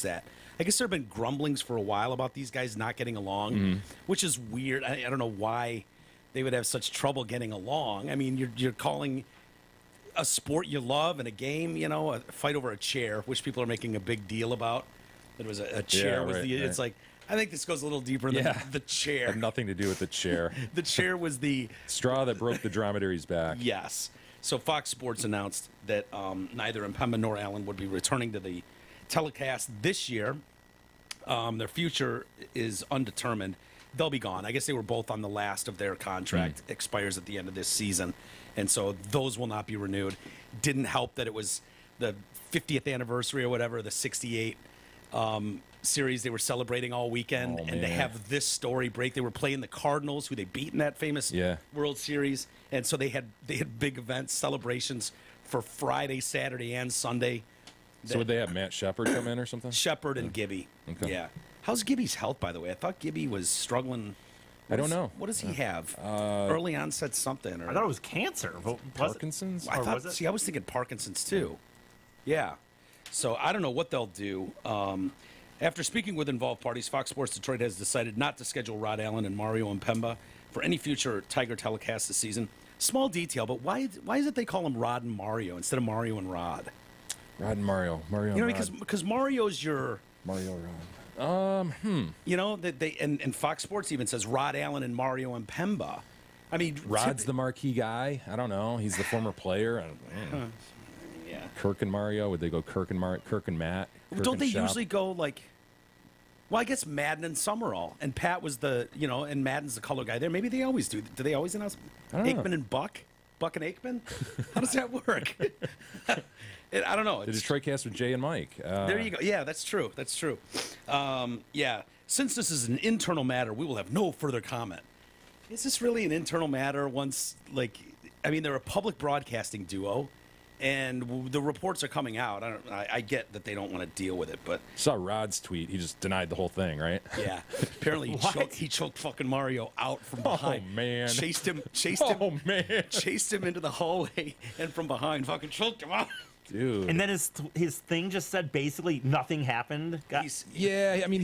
E: that. I guess there have been grumblings for a while about these guys not getting along, which is weird. I don't know why they would have such trouble getting along. I mean, you're calling a sport you love and a game, a fight over a chair, which people are making a big deal about. That it was a chair.
F: Yeah, right.
E: It's like, I think this goes a little deeper than the chair.
F: Had nothing to do with the chair.
E: The chair was the
F: Straw that broke the dromedary's back.
E: yes. So Fox Sports announced that neither Mpemba nor Allen would be returning to the telecast this year. Their future is undetermined. They'll be gone. I guess they were both on the last of their contract. Expires at the end of this season. And so those will not be renewed. Didn't help that it was the 50th anniversary or whatever, the 68 series they were celebrating all weekend.
F: Oh,
E: and to
F: man.
E: have this story break, they were playing the Cardinals, who they beat in that famous World Series. And so they had big events, celebrations for Friday, Saturday, and Sunday.
F: So would they have Matt Shepard come in or something?
E: Shepard and Gibby.
F: Okay.
E: Yeah. How's Gibby's health, by the way? I thought Gibby was struggling.
F: I don't know.
E: What does he have? Early onset something. Or,
D: I thought it was cancer. Was it?
F: Parkinson's?
E: I
D: or
E: thought,
D: was it?
E: see, I was thinking Parkinson's too. Yeah. So I don't know what they'll do. After speaking with involved parties, Fox Sports Detroit has decided not to schedule Rod Allen and Mario Mpemba for any future Tiger telecast this season. Small detail, but why is it they call them Rod and Mario instead of Mario and Rod?
F: Rod and Mario. Mario and Rod.
E: Because Mario's your...
F: Mario Rod.
E: that they and Fox Sports even says Rod Allen and Mario Mpemba. I mean,
F: Rod's the marquee guy. I don't know. He's the former player.
E: yeah.
F: Kirk and Mario. Would they go Kirk and Matt? Kirk
E: Don't
F: and
E: they
F: Shop?
E: usually go like? Well, I guess Madden and Summerall, and Pat was and Madden's the color guy there. Maybe they always do. Do they always announce
F: I don't know.
E: Aikman and Buck and Aikman? How does that work? I don't know.
F: The Detroit Cast with Jay and Mike.
E: There you go. Yeah, that's true. That's true. Yeah. Since this is an internal matter, we will have no further comment. Is this really an internal matter? They're a public broadcasting duo, and the reports are coming out. I get that they don't want to deal with it, but
F: Saw Rod's tweet. He just denied the whole thing, right?
E: yeah. Apparently, he choked fucking Mario out from behind.
F: Oh, man.
E: Chased him.
F: Oh, man.
E: Chased him into the hallway, and from behind, fucking choked him out.
F: Dude.
D: And then his thing just said basically nothing happened.
F: Yeah, I mean,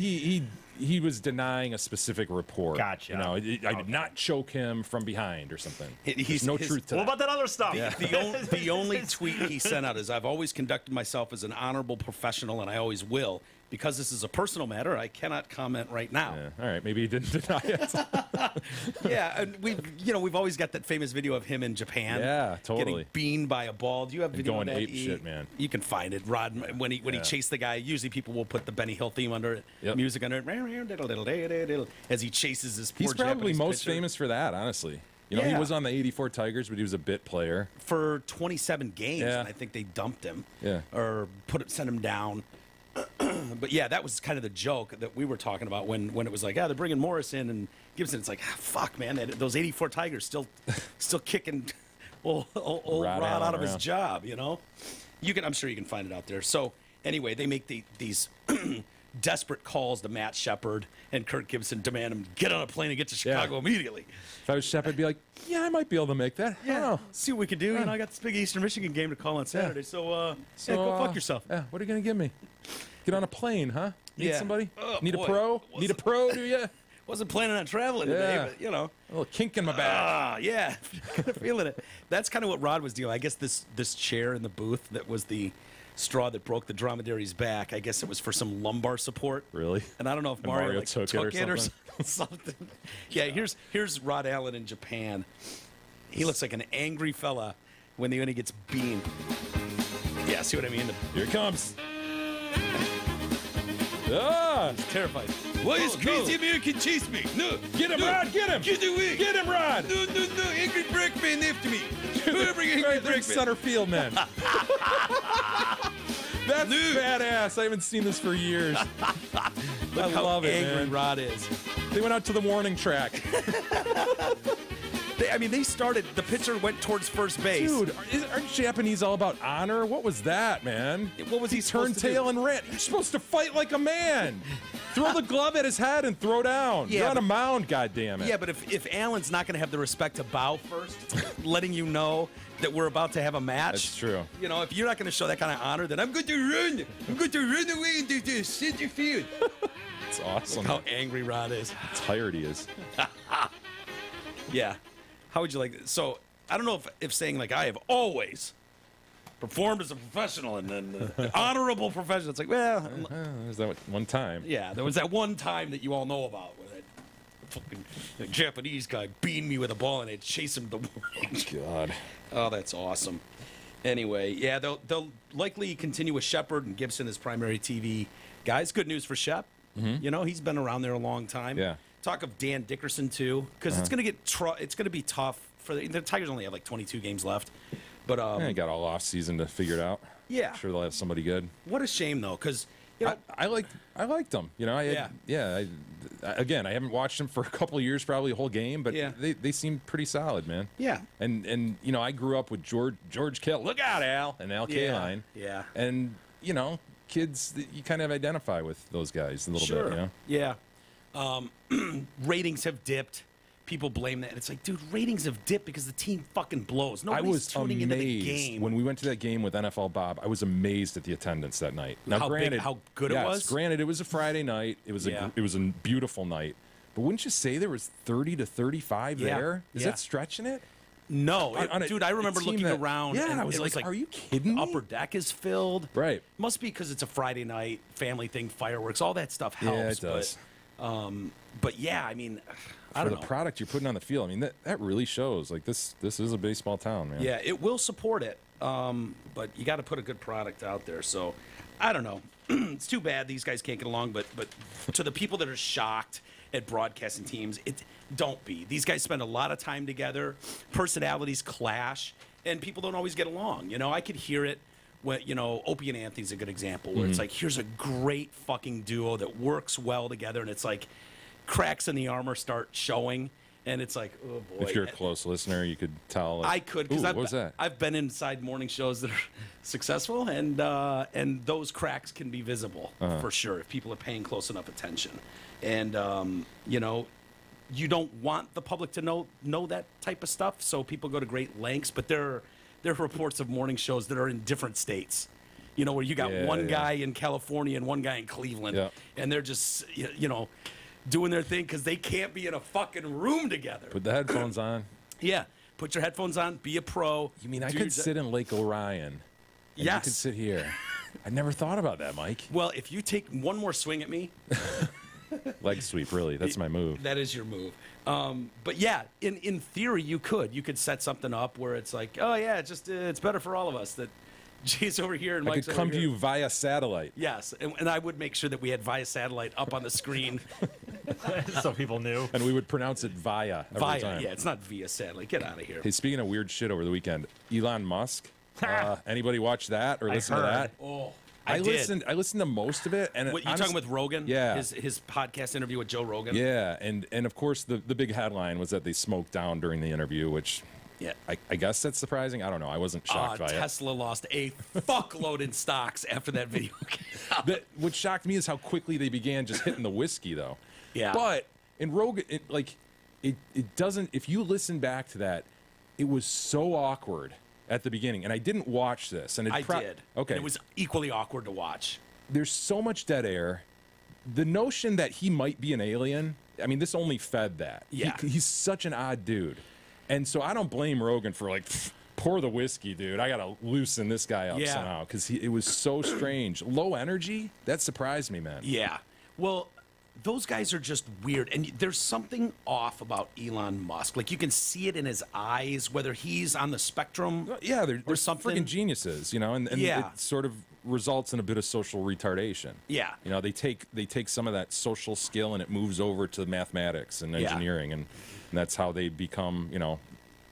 F: he was denying a specific report.
D: Gotcha.
F: I did not choke him from behind or something.
E: He's-
F: There's no
E: his-
F: truth to
D: What
F: that.
D: about that other stuff?
E: The only tweet he sent out is, "I've always conducted myself as an honorable professional, and I always will. Because this is a personal matter, I cannot comment right now."
F: Yeah. All right, maybe he didn't deny it.
E: Yeah, and we've always got that famous video of him in Japan.
F: Yeah, totally.
E: Getting beamed by a ball. Do you have video
F: going
E: of that?
F: ape shit, man.
E: You can find it. Rod, when he chased the guy, usually people will put the Benny Hill theme under it,
F: Yep.
E: music under it, as he chases his poor
F: He's probably
E: Japanese
F: most
E: pitcher
F: famous for that, honestly. He
E: Yeah.
F: was on the '84 Tigers, but he was a bit player.
E: for 27 games,
F: Yeah.
E: and I think they dumped him.
F: Yeah.
E: Or sent him down. But yeah, that was kind of the joke that we were talking about when it was like, they're bringing Morris in and Gibson. It's like, fuck, man, those 84 Tigers still kicking old Rod out of his job, you know? I'm sure you can find it out there. So anyway, they make these desperate calls to Matt Shepard and Kirk Gibson, demand him get on a plane and get to Chicago immediately.
F: If I was Shepard, I'd be like, yeah, I might be able to make that.
E: Yeah, see what we can do. You know, I got this big Eastern Michigan game to call on Saturday, so go fuck yourself.
F: Yeah, what are you gonna give me? Get on a plane, huh? Need somebody?
E: Oh,
F: Need
E: boy.
F: a pro? Need a pro, do you?
E: Wasn't planning on traveling today, but you know.
F: A little kink in my back.
E: Yeah, kind of feeling it. That's kind of what Rod was doing. I guess this chair in the booth that was the straw that broke the dromedary's back. I guess it was for some lumbar support.
F: Really?
E: And I don't know if
F: And
E: Mario
F: took
E: it or something. Yeah, here's Rod Allen in Japan. He looks like an angry fella when he gets beamed. Yeah, see what I mean?
F: Here it comes. Ah!
E: He's terrified. Why is crazy American chase me? No.
F: Get him, Rod! Get him!
E: Get away!
F: Get him, Rod!
E: No, angry brakeman after me. Whoever angry
F: Bring
E: brakeman.
F: center field, man. That's badass. I haven't seen this for years. I love it,
E: angry
F: man.
E: Rod is.
F: They went out to the warning track.
E: They started, the pitcher went towards first base.
F: Dude, aren't Japanese all about honor? What was that, man?
E: What was he supposed
F: Turned
E: to do?
F: tail and ran. You're supposed to fight like a man. Throw the glove at his head and throw down.
E: Yeah,
F: You're on
E: but-
F: a mound, goddammit.
E: Yeah, but if Allen's not going to have the respect to bow first, letting you know that we're about to have a match.
F: That's true.
E: You know, if you're not going to show that kind of honor, then I'm going to run. I'm going to run away into the center field.
F: It's awesome.
E: How angry Rod is.
F: How tired he is.
E: Yeah. How would you like it? So, I don't know if saying, like, I have always performed as a professional and an honorable professional. It's like, well,
F: There's that one time.
E: yeah, there was that one time that you all know about where that fucking Japanese guy beamed me with a ball and I'd chase him to
F: God.
E: Oh, that's awesome. Anyway, yeah, they'll likely continue with Shepard and Gibson as primary TV guys. Good news for Shep. You know, he's been around there a long time.
F: Yeah.
E: Talk of Dan Dickerson too, because it's gonna it's gonna be tough for the Tigers. Only have like 22 games left, but
F: I got all off season to figure it out.
E: Yeah.
F: Sure they'll have somebody good.
E: What a shame though, because you know,
F: I liked them. You know, again, I haven't watched them for a couple of years, probably a whole game, but
E: Yeah.
F: they seem pretty solid, man.
E: Yeah.
F: And you know, I grew up with George Kell. Look out, Al, and Al Kaline.
E: Yeah.
F: And you know, kids that you kind of identify with those guys a little
E: Sure.
F: bit. You know?
E: Yeah. Ratings have dipped. People blame that. It's like, dude, ratings have dipped because the team fucking blows.
F: I
E: Nobody's
F: was
E: tuning into the game.
F: amazed when we went to that game with NFL Bob. I was amazed at the attendance that night. Now,
E: How big-
F: granted,
E: how good it
F: yes,
E: was?
F: Granted, it was a Friday night. It was
E: Yeah.
F: it was a beautiful night. But wouldn't you say there was 30 to 35
E: Yeah.
F: there? Is
E: Yeah.
F: that stretching it?
E: No,
F: On
E: I remember
F: a team
E: looking
F: that-
E: around.
F: Yeah,
E: and
F: I was
E: it
F: like, are you kidding me?
E: Upper deck is filled.
F: Right.
E: Must be because it's a Friday night family thing, fireworks, all that stuff helps.
F: Yeah, it does.
E: But yeah, I mean, I
F: For
E: don't
F: the
E: know.
F: product you're putting on the field, I mean, that really shows. Like, this is a baseball town, man.
E: Yeah, it will support it, but you got to put a good product out there. So, I don't know. It's too bad these guys can't get along. But to the people that are shocked at broadcasting teams, don't be. These guys spend a lot of time together. Personalities clash, and people don't always get along. You know, I could hear it. When, you know, Opie and Anthony's a good example where it's like, here's a great fucking duo that works well together, and it's like cracks in the armor start showing, and it's like, oh boy.
F: If you're a close listener, you could tell. Like,
E: I could, because
F: what was that?
E: I've been inside morning shows that are successful, and those cracks can be visible for sure if people are paying close enough attention. And you know, you don't want the public to know that type of stuff, so people go to great lengths. But there are reports of morning shows that are in different states. You know, where you got one guy in California and one guy in Cleveland, and they're just you know, doing their thing because they can't be in a fucking room together.
F: Put the headphones on.
E: Yeah, put your headphones on. Be a pro.
F: You mean I
E: Do
F: could
E: your-
F: sit in Lake Orion? And
E: Yes.
F: You could sit here. I never thought about that, Mike.
E: Well, if you take one more swing at me,
F: Leg sweep, really. That's my move.
E: that is your move. But yeah, in theory, you could set something up where it's like, oh yeah, it's better for all of us that Jay's over here and
F: I
E: Mike's
F: could
E: over
F: come to
E: here.
F: you via satellite.
E: Yes, and I would make sure that we had via satellite up on the screen.
D: So people knew.
F: And we would pronounce it via every
E: Via,
F: time.
E: yeah, it's not via satellite. Get out of here.
F: Hey, speaking of weird shit over the weekend, Elon Musk. Anybody watch that or listen to
D: heard.
F: that?
E: Oh, I did.
F: I listened to most of it, and
E: What, you talking with Rogan?
F: Yeah.
E: His podcast interview with Joe Rogan?
F: Yeah, and of course the big headline was that they smoked down during the interview, which
E: Yeah.
F: I guess that's surprising. I don't know. I wasn't shocked by
E: Tesla lost a fuckload in stocks after that video came out.
F: What shocked me is how quickly they began just hitting the whiskey, though.
E: Yeah.
F: But in Rogan, it doesn't. If you listen back to that, it was so awkward at the beginning, and I didn't watch this, and
E: I did.
F: Okay,
E: And it was equally awkward to watch.
F: There's so much dead air. The notion that he might be an alien, I mean, this only fed that.
E: Yeah.
F: He's such an odd dude. And so I don't blame Rogan for like, pour the whiskey, dude. I got to loosen this guy up somehow because it was so strange. Low energy, that surprised me, man.
E: Yeah. Well, those guys are just weird. And there's something off about Elon Musk. Like, you can see it in his eyes, whether he's on the spectrum
F: Yeah, they're
E: something.
F: freaking geniuses, you know, and
E: Yeah.
F: it sort of results in a bit of social retardation.
E: Yeah.
F: You know, they take some of that social skill and it moves over to mathematics and engineering, and that's how they become,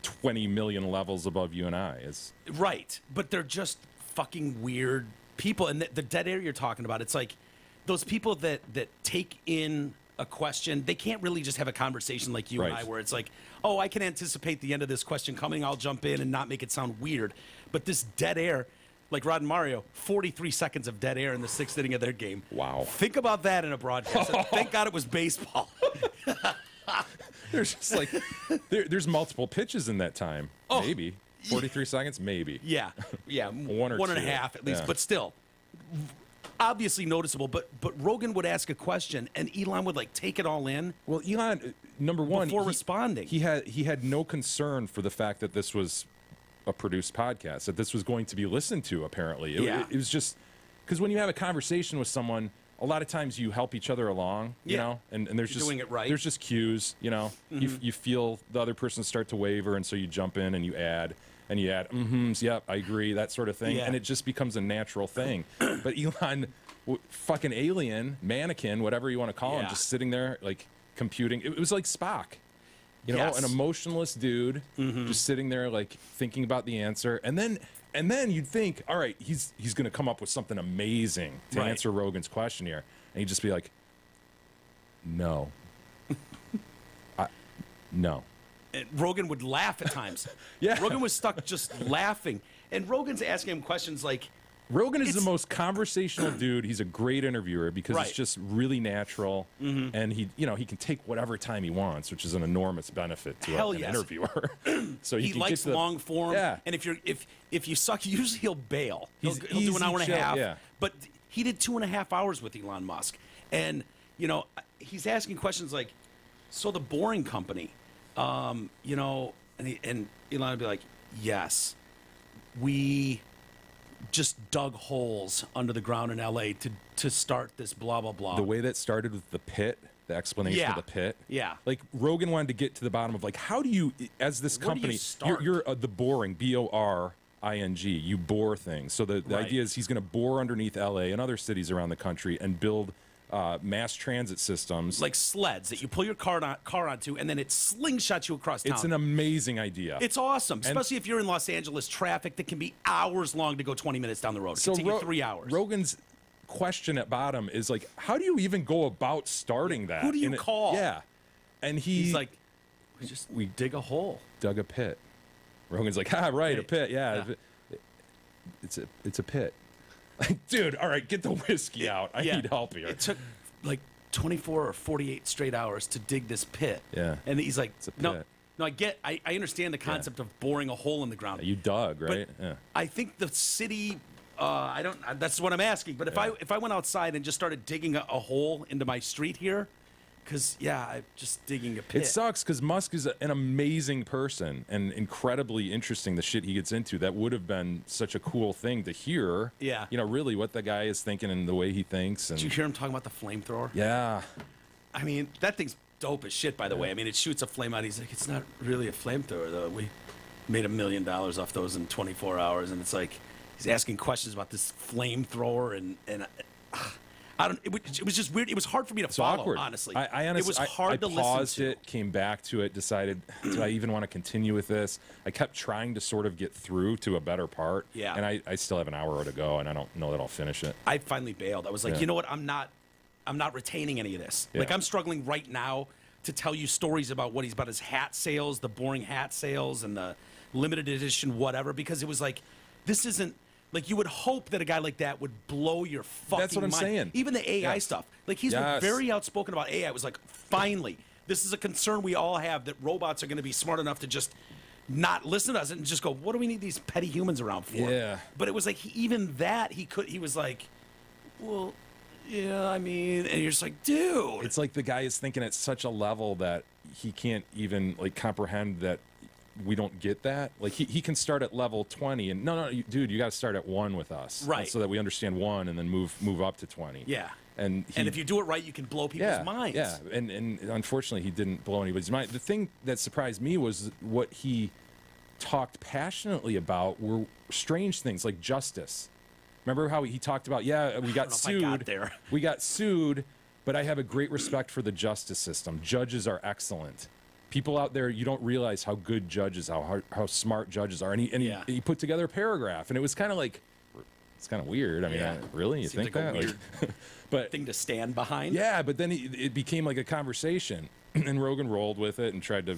F: 20 million levels above you and I.
E: Right. But they're just fucking weird people. And the dead air you're talking about, it's like those people that take in a question, they can't really just have a conversation like you and
F: Right.
E: I, where it's like, oh, I can anticipate the end of this question coming, I'll jump in and not make it sound weird. But this dead air, like Rod and Mario, 43 seconds of dead air in the sixth inning of their game.
F: Wow.
E: Think about that in a broadcast. Thank God it was baseball.
F: There's just like there's multiple pitches in that time.
E: Oh.
F: Maybe 43 seconds, maybe.
E: Yeah.
F: One or
E: one and a
F: two.
E: half at least,
F: Yeah.
E: but still. Obviously noticeable, but Rogan would ask a question and Elon would like take it all in.
F: Well, Elon, number one,
E: Before responding.
F: he had no concern for the fact that this was a produced podcast, that this was going to be listened to. Apparently, it was just because when you have a conversation with someone, a lot of times you help each other along, you know, and there's
E: You're
F: just
E: doing it right.
F: There's just cues, you know. You feel the other person start to waver, and so you jump in and you add. And you add, yep, I agree, that sort of thing.
E: Yeah.
F: And it just becomes a natural thing. But Elon, fucking alien, mannequin, whatever you want to call him,
E: Yeah.
F: just sitting there, like, computing. It was like Spock. You know,
E: Yes.
F: an emotionless dude just sitting there, like, thinking about the answer. And then you'd think, all right, he's going to come up with something amazing to
E: Right.
F: answer Rogan's question here. And he'd just be like, no. No.
E: And Rogan would laugh at times.
F: Yeah.
E: Rogan was stuck just laughing. And Rogan's asking him questions like,
F: Rogan is the
E: It's-
F: most conversational dude. He's a great interviewer because
E: Right.
F: it's just really natural, and he can take whatever time he wants, which is an enormous benefit to
E: Hell
F: an
E: yes.
F: interviewer. So
E: he
F: can
E: likes
F: get to the,
E: long form.
F: Yeah.
E: And if you suck, usually he'll bail. He'll
F: He's
E: do an
F: easy
E: hour and a
F: chill,
E: half.
F: yeah.
E: But he did 2.5 hours with Elon Musk. And, he's asking questions like, so the Boring Company, and Elon would be like, yes, we just dug holes under the ground in LA to start this blah, blah, blah.
F: The way that started with the pit, the explanation
E: Yeah.
F: of the pit.
E: Yeah.
F: Like Rogan wanted to get to the bottom of like, how do you, as this
E: Where do you
F: company,
E: start?
F: you're the boring, BORING, you bore things. So the
E: Right.
F: idea is he's going to bore underneath LA and other cities around the country and build mass transit systems.
E: like sleds that you pull your car onto, and then it slingshots you across town.
F: It's an amazing idea.
E: It's awesome, especially if you're in Los Angeles traffic that can be hours long to go 20 minutes down the road. It can take you 3 hours.
F: Rogan's question at bottom is like, how do you even go about starting that?
E: Who do you
F: And
E: call?
F: Yeah. And
E: He's like, we dig a hole.
F: dug a pit. Rogan's like, right, a pit, yeah.
E: Yeah.
F: It's a pit. Like, dude, all right, get the whiskey out. I need help here.
E: It took like 24 or 48 straight hours to dig this pit.
F: Yeah.
E: And he's like,
F: a
E: no,
F: pit.
E: I understand the concept of boring a hole in the ground.
F: You dug,
E: But
F: right? Yeah.
E: I think the city. That's what I'm asking. But if I went outside and just started digging a hole into my street here, because I'm just digging a pit.
F: It sucks because Musk is an amazing person and incredibly interesting. The shit he gets into, that would have been such a cool thing to hear.
E: Yeah.
F: Really what the guy is thinking and the way he thinks. And
E: Did you hear him talking about the flamethrower?
F: yeah,
E: I mean, that thing's dope as shit, by the way. I mean, it shoots a flame out. He's like, it's not really a flamethrower, though. We made $1 million off those in 24 hours. And it's like, he's asking questions about this flamethrower. And It was just weird. It was hard for me to
F: It's
E: follow,
F: awkward.
E: honestly.
F: I honestly,
E: it was hard
F: I
E: to
F: paused
E: listen to.
F: it, came back to it, decided, do I even want to continue with this? I kept trying to sort of get through to a better part.
E: Yeah.
F: And I still have an hour to go, and I don't know that I'll finish it.
E: I finally bailed. I was like,
F: Yeah.
E: you know what? I'm not retaining any of this.
F: Yeah.
E: Like, I'm struggling right now to tell you stories about about his hat sales, the boring hat sales, and the limited edition whatever, because it was like, this isn't. Like, you would hope that a guy like that would blow your fucking mind.
F: That's what I'm saying.
E: Even the AI
F: Yes.
E: stuff. Like, he's been
F: Yes.
E: very outspoken about AI. It was like, finally, this is a concern we all have, that robots are going to be smart enough to just not listen to us and just go, what do we need these petty humans around for?
F: Yeah.
E: But it was like, he was like, well, yeah, I mean, and you're just like, dude.
F: It's like the guy is thinking at such a level that he can't even, like, comprehend that we don't get that. Like, he can start at level 20 and no, dude, you got to start at 1 with us,
E: Right.
F: so that we understand 1 and then move up to 20.
E: Yeah.
F: And
E: if you do it right, you can blow people's minds.
F: Yeah, and unfortunately, he didn't blow anybody's mind. The thing that surprised me was what he talked passionately about were strange things like justice. Remember how he talked about, we got
E: know if I got
F: sued.
E: there.
F: We got sued, but I have a great respect for the justice system. Judges are excellent. People out there, you don't realize how good judges, how smart judges are. And he put together a paragraph, and it was kind of like, it's kind of weird. I mean,
E: Yeah.
F: really, you
E: Seems
F: think
E: like a
F: that?
E: weird
F: but
E: thing to stand behind.
F: yeah, but then it became like a conversation, and Rogan rolled with it and tried to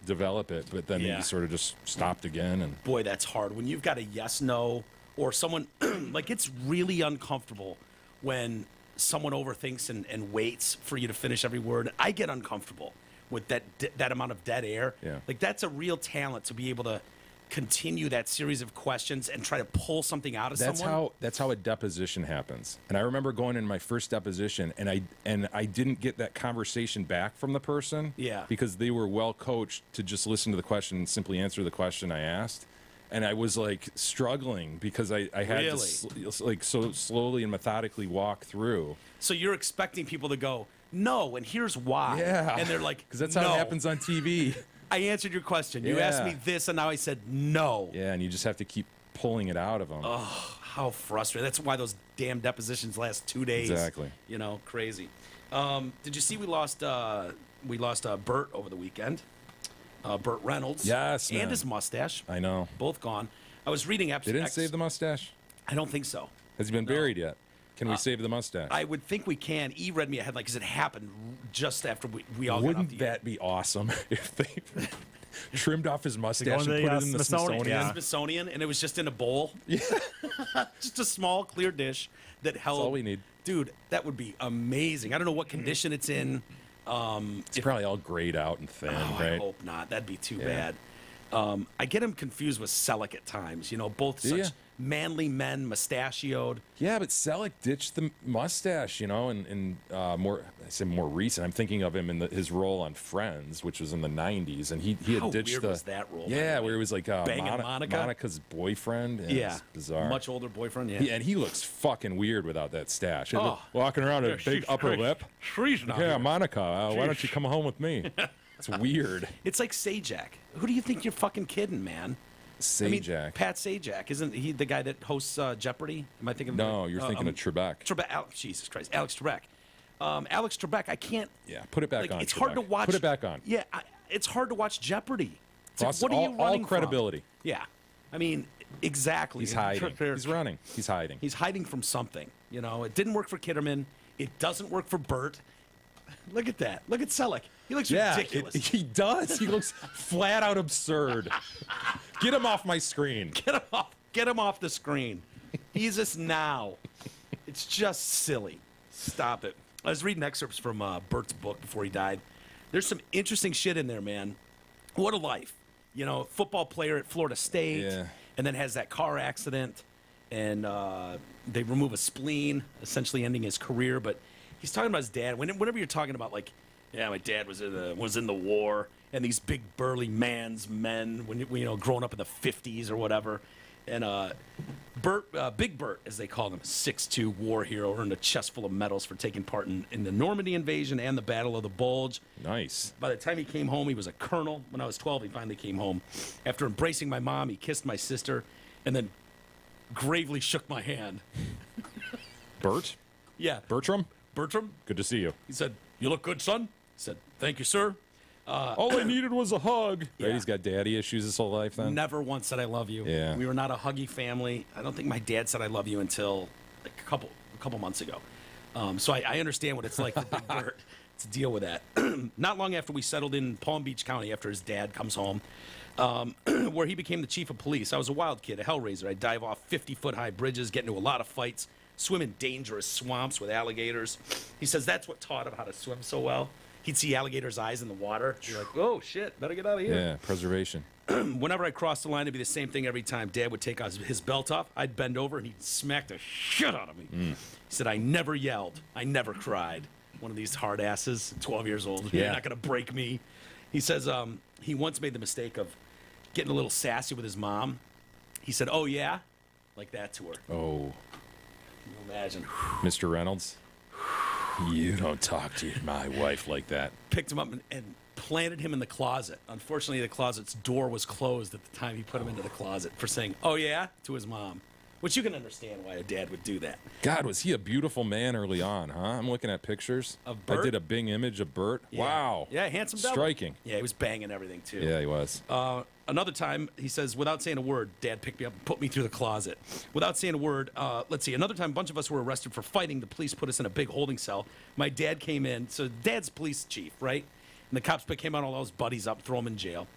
F: develop it, but then
E: Yeah.
F: he sort of just stopped again. And
E: Boy, that's hard. When you've got a yes, no, or someone, like, it's really uncomfortable when someone overthinks and waits for you to finish every word. I get uncomfortable with that amount of dead air.
F: Yeah.
E: Like, that's a real talent to be able to continue that series of questions and try to pull something out of someone.
F: That's how a deposition happens. And I remember going in my first deposition, and I didn't get that conversation back from the person.
E: Yeah.
F: Because they were well coached to just listen to the question and simply answer the question I asked. And I was like struggling because I had
E: Really?
F: to like so slowly and methodically walk through.
E: So you're expecting people to go, no, and here's why.
F: Yeah.
E: And they're like,
F: Because that's
E: no.
F: how it happens on TV.
E: I answered your question. You asked
F: Yeah.
E: me this, and now I said no.
F: Yeah, and you just have to keep pulling it out of them.
E: How frustrating. That's why those damn depositions last 2 days.
F: Exactly.
E: You know, crazy. Did you see we lost Burt over the weekend? Burt Reynolds.
F: Yes,
E: And
F: man.
E: his mustache.
F: I know.
E: Both gone. I was reading
F: They didn't save the mustache?
E: I don't think so.
F: Has he been buried yet? Can we save the mustache?
E: I would think we can. E read me a headline because it happened just after we all got off
F: Wouldn't
E: the air.
F: that be awesome if they trimmed off his mustache
D: to
F: and
D: the,
F: put it in the
D: Smithsonian.
F: Smithsonian?
D: Yeah.
E: Smithsonian, and it was just in a bowl. Yeah. Just a small, clear dish that held.
F: all we need.
E: Dude, that would be amazing. I don't know what condition it's in.
F: It's probably all grayed out and thin,
E: Oh,
F: right?
E: I hope not. That'd be too
F: Yeah.
E: bad. I get him confused with Selleck at times. You know, both
F: Do
E: such
F: ya?
E: manly men, mustachioed.
F: Yeah, but Selleck ditched the mustache, you know, and more. I say more recent. I'm thinking of him in his role on Friends, which was in the '90s, and he
E: How
F: had ditched
E: weird
F: the.
E: was that role, by
F: Yeah,
E: the way?
F: where he was like
E: Banging Monica?
F: Monica's boyfriend.
E: Yeah.
F: It's bizarre.
E: Much older boyfriend, yeah.
F: Yeah, and he looks fucking weird without that stash.
E: Oh.
F: Walking around with a big upper lip.
E: She's not
F: Yeah,
E: here.
F: Monica, why don't you come home with me? It's weird.
E: It's like Sajak. Who do you think you're fucking kidding, man? I mean,
F: Sajak.
E: Pat Sajak. Isn't he the guy that hosts Jeopardy? Am I thinking of
F: No, you're thinking of Trebek.
E: Jesus Christ. Alex Trebek. Alex Trebek, I can't.
F: Yeah, put it back
E: Like,
F: on.
E: it's hard to
F: Trebek.
E: watch.
F: Put it back on.
E: Yeah, it's hard to watch Jeopardy. It's like,
F: Lost
E: what are you
F: all
E: running from?
F: credibility.
E: Yeah. I mean, exactly.
F: He's hiding. He's running. He's hiding.
E: He's hiding from something. You know, it didn't work for Kitterman. It doesn't work for Burt. Look at that. Look at Selleck. He looks ridiculous.
F: He does. He looks flat out absurd. Get him off my screen.
E: Get him off. Get him off the screen. He's just now. It's just silly. Stop it. I was reading excerpts from Burt's book before he died. There's some interesting shit in there, man. What a life. You know, football player at Florida State,
F: Yeah.
E: and then has that car accident, and they remove a spleen, essentially ending his career. But he's talking about his dad. Whenever you're talking about, like, yeah, my dad was in the war, and these big burly men, when you know, growing up in the 50s or whatever. And Big Burt, as they called him, 6'2" war hero, earned a chest full of medals for taking part in the Normandy invasion and the Battle of the Bulge.
F: Nice.
E: By the time he came home, he was a colonel. When I was 12, he finally came home. After embracing my mom, he kissed my sister and then gravely shook my hand.
F: Burt?
E: Yeah.
F: Bertram,
E: Bertram.
F: good to see you.
E: He said, "You look good, son." He said, "Thank you, sir."
F: All I needed was a hug.
E: Yeah.
F: Right, he's got daddy issues his whole life then?
E: Never once said I love you.
F: Yeah.
E: We were not a huggy family. I don't think my dad said I love you until like a couple months ago. So I understand what it's like for Big Burt to deal with that. Not long after we settled in Palm Beach County, after his dad comes home, where he became the chief of police. I was a wild kid, a hellraiser. I'd dive off 50-foot-high bridges, get into a lot of fights, swim in dangerous swamps with alligators. He says that's what taught him how to swim so well. He'd see alligators' eyes in the water. You're like, oh, shit, better get out of here.
F: Yeah, preservation.
E: Whenever I crossed the line, it'd be the same thing every time. Dad would take his belt off. I'd bend over, and he'd smack the shit out of me. He said, I never yelled. I never cried. One of these hard asses, 12 years old.
F: Yeah.
E: You're not going to break me. He says he once made the mistake of getting a little sassy with his mom. He said, oh, yeah? Like that to her.
F: Oh,
E: Can you imagine?
F: Mr. Reynolds, you don't talk to my wife like that.
E: Picked him up and planted him in the closet. Unfortunately, the closet's door was closed at the time he put him into the closet for saying, oh, yeah, to his mom. Which you can understand why a dad would do that.
F: God, was he a beautiful man early on, huh? I'm looking at pictures.
E: Of Burt?
F: I did a Bing image of Burt.
E: Yeah.
F: Wow.
E: Yeah, handsome devil.
F: Striking.
E: Yeah, he was banging everything, too.
F: Yeah, he was.
E: Another time, he says, without saying a word, Dad picked me up and put me through the closet. Without saying a word, let's see, another time, a bunch of us were arrested for fighting. The police put us in a big holding cell. My dad came in. So Dad's police chief, right? And the cops came out, all those buddies up, throw him in jail.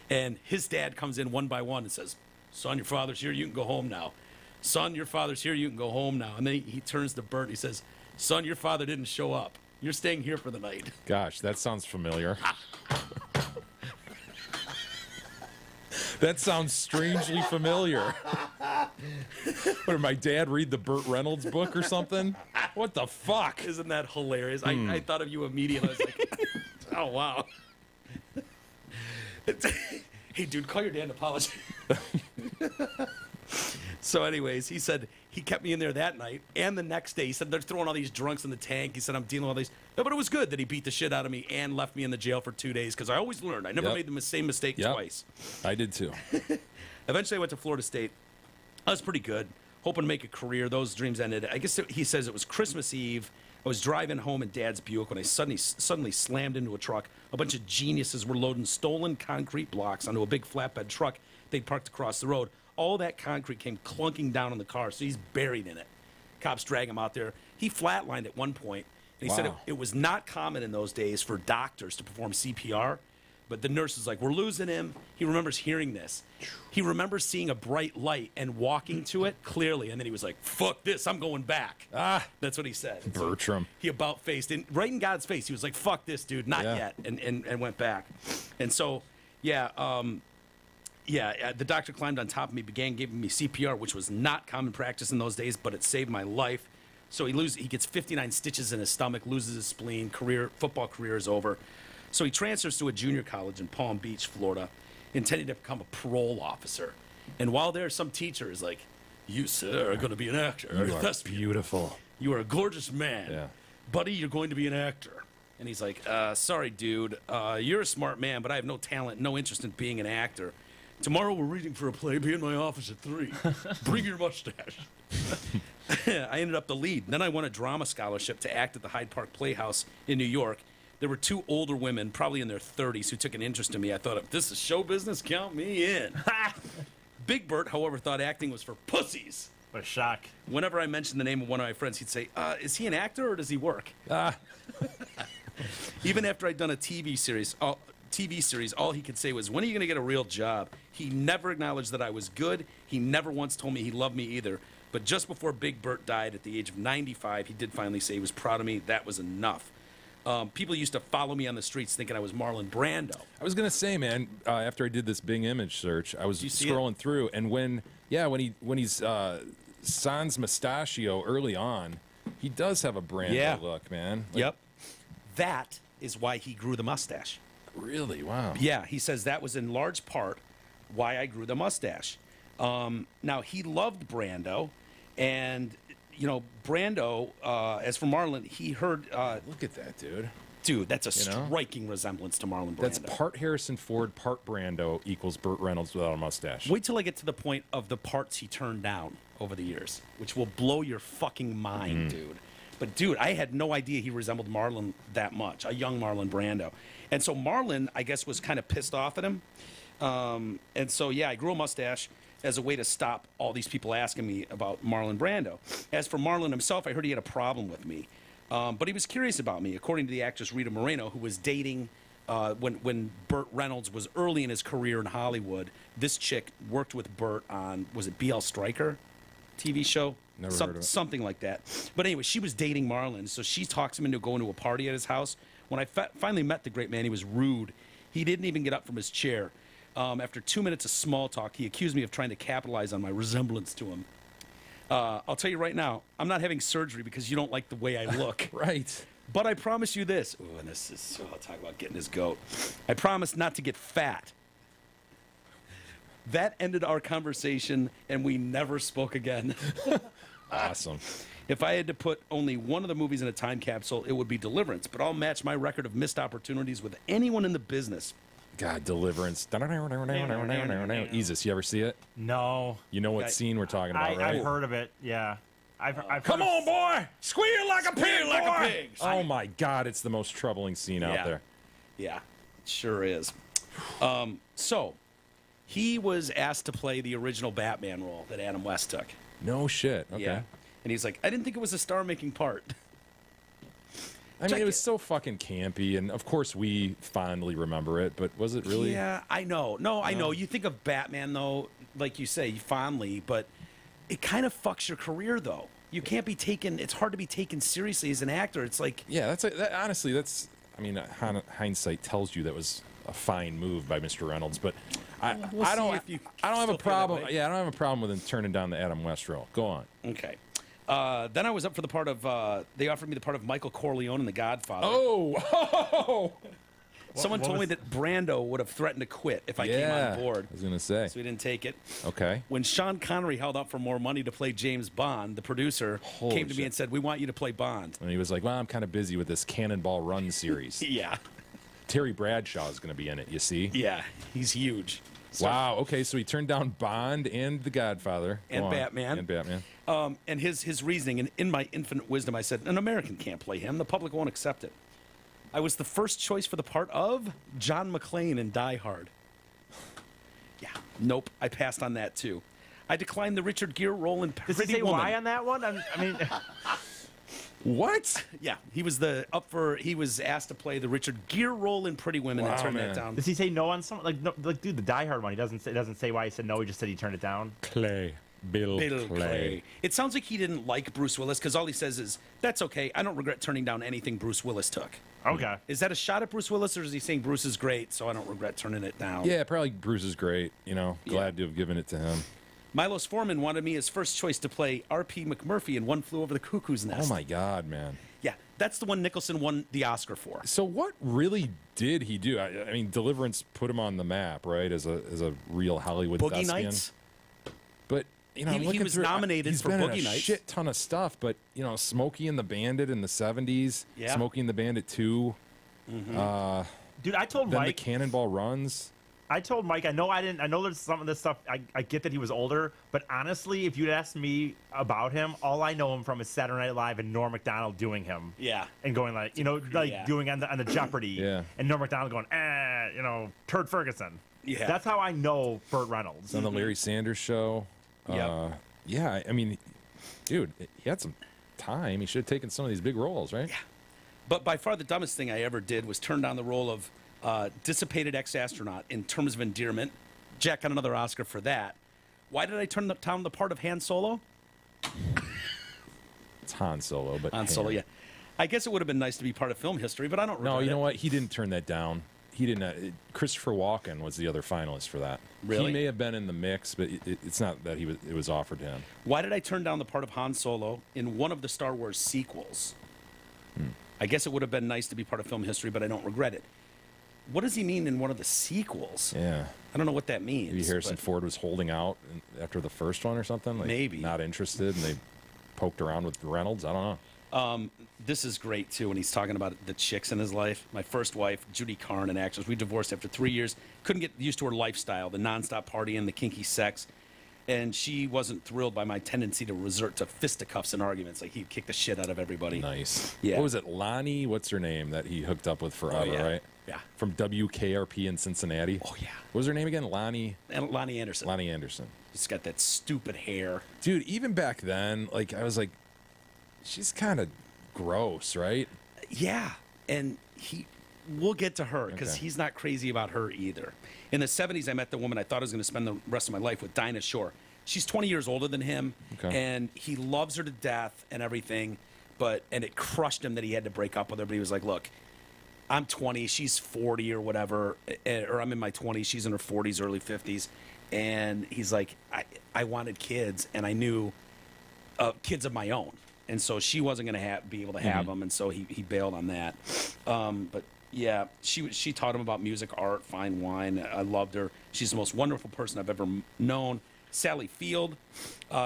E: And his dad comes in one by one and says, son, your father's here. You can go home now. Son, your father's here. You can go home now. And then he turns to Burt. He says, son, your father didn't show up. You're staying here for the night.
F: Gosh, that sounds familiar. That sounds strangely familiar. What, did my dad read the Burt Reynolds book or something? What the fuck?
E: Isn't that hilarious? I thought of you immediately. I was like, oh, wow. Hey, dude, call your dad and apologize. So anyways, he said he kept me in there that night and the next day. He said they're throwing all these drunks in the tank. He said I'm dealing with all these. No, but it was good that he beat the shit out of me and left me in the jail for 2 days because I always learned. I never made the same mistake twice.
F: I did too.
E: Eventually, I went to Florida State. I was pretty good, hoping to make a career. Those dreams ended. I guess he says it was Christmas Eve. I was driving home in Dad's Buick when I suddenly slammed into a truck. A bunch of geniuses were loading stolen concrete blocks onto a big flatbed truck they'd parked across the road. All that concrete came clunking down on the car, so he's buried in it. Cops drag him out there. He flatlined at one point, and he said it was not common in those days for doctors to perform CPR, but the nurse is like, we're losing him. He remembers hearing this. He remembers seeing a bright light and walking to it clearly, and then he was like, fuck this, I'm going back. That's what he said. And
F: Bertram.
E: So he about-faced, right in God's face, he was like, fuck this, dude, not yet, and went back. And so, the doctor climbed on top of me, began giving me CPR, which was not common practice in those days, but it saved my life. So he gets 59 stitches in his stomach, loses his spleen, football career is over. So he transfers to a junior college in Palm Beach, Florida, intending to become a parole officer. And while there, some teacher is like, you, sir, are going to be an actor.
F: You are beautiful.
E: You are a gorgeous man.
F: Yeah.
E: Buddy, you're going to be an actor. And he's like, sorry, dude. You're a smart man, but I have no talent, no interest in being an actor. Tomorrow we're reading for a play. Be in my office at 3. Bring your mustache. I ended up the lead. Then I won a drama scholarship to act at the Hyde Park Playhouse in New York. There were 2 older women, probably in their 30s, who took an interest in me. I thought, if this is show business, count me in. Big Burt, however, thought acting was for pussies.
D: What a shock.
E: Whenever I mentioned the name of one of my friends, he'd say, is he an actor or does he work? Even after I'd done a TV series, all he could say was, when are you going to get a real job? He never acknowledged that I was good. He never once told me he loved me either. But just before Big Burt died at the age of 95, he did finally say he was proud of me. That was enough. People used to follow me on the streets thinking I was Marlon Brando.
F: I was gonna say, man, after I did this Bing image search, I was scrolling through, and when he's sans mustachio early on, he does have a Brando look, man.
E: Yep. That is why he grew the mustache.
F: Really? Wow.
E: Yeah, he says that was in large part why I grew the mustache. Now, he loved Brando, and, you know, Brando, as for Marlon, he heard...
F: Look at that, dude.
E: Dude, that's a striking resemblance to Marlon Brando.
F: That's part Harrison Ford, part Brando equals Burt Reynolds without a mustache.
E: Wait till I get to the point of the parts he turned down over the years, which will blow your fucking mind, dude. But dude, I had no idea he resembled Marlon that much, a young Marlon Brando. And so Marlon, I guess, was kind of pissed off at him. And so, yeah, I grew a mustache as a way to stop all these people asking me about Marlon Brando. As for Marlon himself, I heard he had a problem with me. But he was curious about me, according to the actress Rita Moreno, who was dating when Burt Reynolds was early in his career in Hollywood. This chick worked with Burt on, was it BL Stryker TV show?
F: Never heard of it.
E: Something like that. But anyway, she was dating Marlon, so she talks him into going to a party at his house. When I finally met the great man, he was rude. He didn't even get up from his chair. After 2 minutes of small talk, he accused me of trying to capitalize on my resemblance to him. I'll tell you right now, I'm not having surgery because you don't like the way I look.
F: Right.
E: But I promise you this. Ooh, and this is, I'll talk about getting his goat. I promise not to get fat. That ended our conversation, and we never spoke again.
F: Awesome.
E: If I had to put only one of the movies in a time capsule, it would be Deliverance, but I'll match my record of missed opportunities with anyone in the business.
F: God, Deliverance. Jesus, you ever see it?
D: No.
F: You know what scene we're talking about, right?
D: I've heard of it. Yeah.
F: Come on, boy! Squeal like a pig,
E: like a
F: boy!
E: pig.
F: Oh my God, it's the most troubling scene out there.
E: Yeah, it sure is. So, he was asked to play the original Batman role that Adam West took.
F: No shit. Okay.
E: Yeah. And he's like, I didn't think it was a star-making part.
F: I mean, it was so fucking campy, and of course we fondly remember it, but was it really?
E: Yeah, I know. No, I know. You think of Batman, though, like you say, fondly, but it kind of fucks your career, though. You can't be taken, it's hard to be taken seriously as an actor. It's like...
F: Yeah, honestly, that's, I mean, hindsight tells you that was a fine move by Mr. Reynolds, but I don't have a problem. Yeah, I don't have a problem with him turning down the Adam West role. Go on.
E: Okay. Then I was up for the part of, they offered me the part of Michael Corleone in The Godfather.
F: Oh!
E: Someone told me that Brando would have threatened to quit if I came on board.
F: I was going to say.
E: So he didn't take it.
F: Okay.
E: When Sean Connery held out for more money to play James Bond, the producer came to me and said, we want you to play Bond.
F: And he was like, well, I'm kind of busy with this Cannonball Run series.
E: Yeah.
F: Terry Bradshaw is going to be in it, you see?
E: Yeah, he's huge. So,
F: wow, okay, so he turned down Bond and The Godfather.
E: And Batman.
F: And Batman.
E: And his reasoning, and in my infinite wisdom, I said, an American can't play him. The public won't accept it. I was the first choice for the part of John McClane in Die Hard. Yeah, nope, I passed on that too. I declined the Richard Gere role in Pretty
D: Does he say
E: Woman.
D: why on that one? I mean...
F: What?
E: Yeah, he was asked to play the Richard Gere role in Pretty Women and turned that down.
D: Does he say no on something? Like, no, like, dude, the Die Hard one, he doesn't say why he said no, he just said he turned it down.
F: Bill Clay.
E: It sounds like he didn't like Bruce Willis because all he says is, that's okay, I don't regret turning down anything Bruce Willis took.
D: Okay.
E: Is that a shot at Bruce Willis, or is he saying Bruce is great, so I don't regret turning it down?
F: Yeah, probably Bruce is great. You know, glad to have given it to him.
E: Milos Forman wanted me as first choice to play R.P. McMurphy in One Flew Over the Cuckoo's Nest.
F: Oh, my God, man.
E: Yeah, that's the one Nicholson won the Oscar for.
F: So what really did he do? I mean, Deliverance put him on the map, right, as a real Hollywood
E: Boogie
F: thespian.
E: Nights?
F: But, you know,
E: he was nominated for Boogie
F: He's been in a shit ton of stuff, but, you know, Smokey and the Bandit in the 70s, Smokey and the Bandit 2.
E: Mm-hmm.
D: Dude, I told
F: then
D: Mike...
F: the Cannonball Runs.
D: I told Mike, I know there's some of this stuff, I get that he was older, but honestly, if you'd asked me about him, all I know him from is Saturday Night Live and Norm Macdonald doing him.
E: Yeah.
D: And going like, you know, like doing on the Jeopardy.
F: Yeah.
D: And Norm Macdonald going, you know, Turd Ferguson.
E: Yeah.
D: That's how I know Burt Reynolds.
F: On the Larry Sanders Show. Yeah, I mean, dude, he had some time. He should have taken some of these big roles, right?
E: Yeah. But by far the dumbest thing I ever did was turn down the role of dissipated ex-astronaut in Terms of Endearment. Jack got another Oscar for that. Why did I turn down the part of Han Solo?
F: It's Han Solo, but
E: Han Solo, yeah. I guess it would have been nice to be part of film history, but I don't regret
F: No, you know
E: it.
F: what? He didn't turn that down. He didn't. Christopher Walken was the other finalist for that.
E: Really?
F: He may have been in the mix, but it's not that it was offered to him.
E: Why did I turn down the part of Han Solo in one of the Star Wars sequels? I guess it would have been nice to be part of film history, but I don't regret it. What does he mean in one of the sequels?
F: Yeah.
E: I don't know what that means.
F: Maybe Harrison
E: but
F: Ford was holding out after the first one or something? Like
E: Maybe.
F: Not interested, and they poked around with Reynolds? I don't know.
E: This is great, too, when he's talking about the chicks in his life. My first wife, Judy Carn, an actress, we divorced after 3 years. Couldn't get used to her lifestyle, the nonstop partying, the kinky sex. And she wasn't thrilled by my tendency to resort to fisticuffs in arguments. Like, he'd kick the shit out of everybody.
F: Nice.
E: Yeah.
F: What was it, Lonnie? What's her name that he hooked up with forever,
E: yeah.
F: right?
E: Yeah.
F: From WKRP in Cincinnati.
E: Oh, yeah.
F: What was her name again? Lonnie?
E: And Lonnie Anderson.
F: Lonnie Anderson.
E: She's got that stupid hair.
F: Dude, even back then, like, I was like, she's kind of gross, right?
E: Yeah. And we'll get to her because
F: Okay.
E: he's not crazy about her either. In the 70s, I met the woman I thought I was going to spend the rest of my life with, Dinah Shore. She's 20 years older than him,
F: Okay.
E: and he loves her to death and everything, and it crushed him that he had to break up with her, but he was like, look, I'm 20, she's 40 or whatever, or I'm in my 20s, she's in her 40s, early 50s, and he's like, I wanted kids, and I knew kids of my own, and so she wasn't going to be able to have them, and so he bailed on that. But yeah, she taught him about music, art, fine wine. I loved her. She's the most wonderful person I've ever known. Sally Field.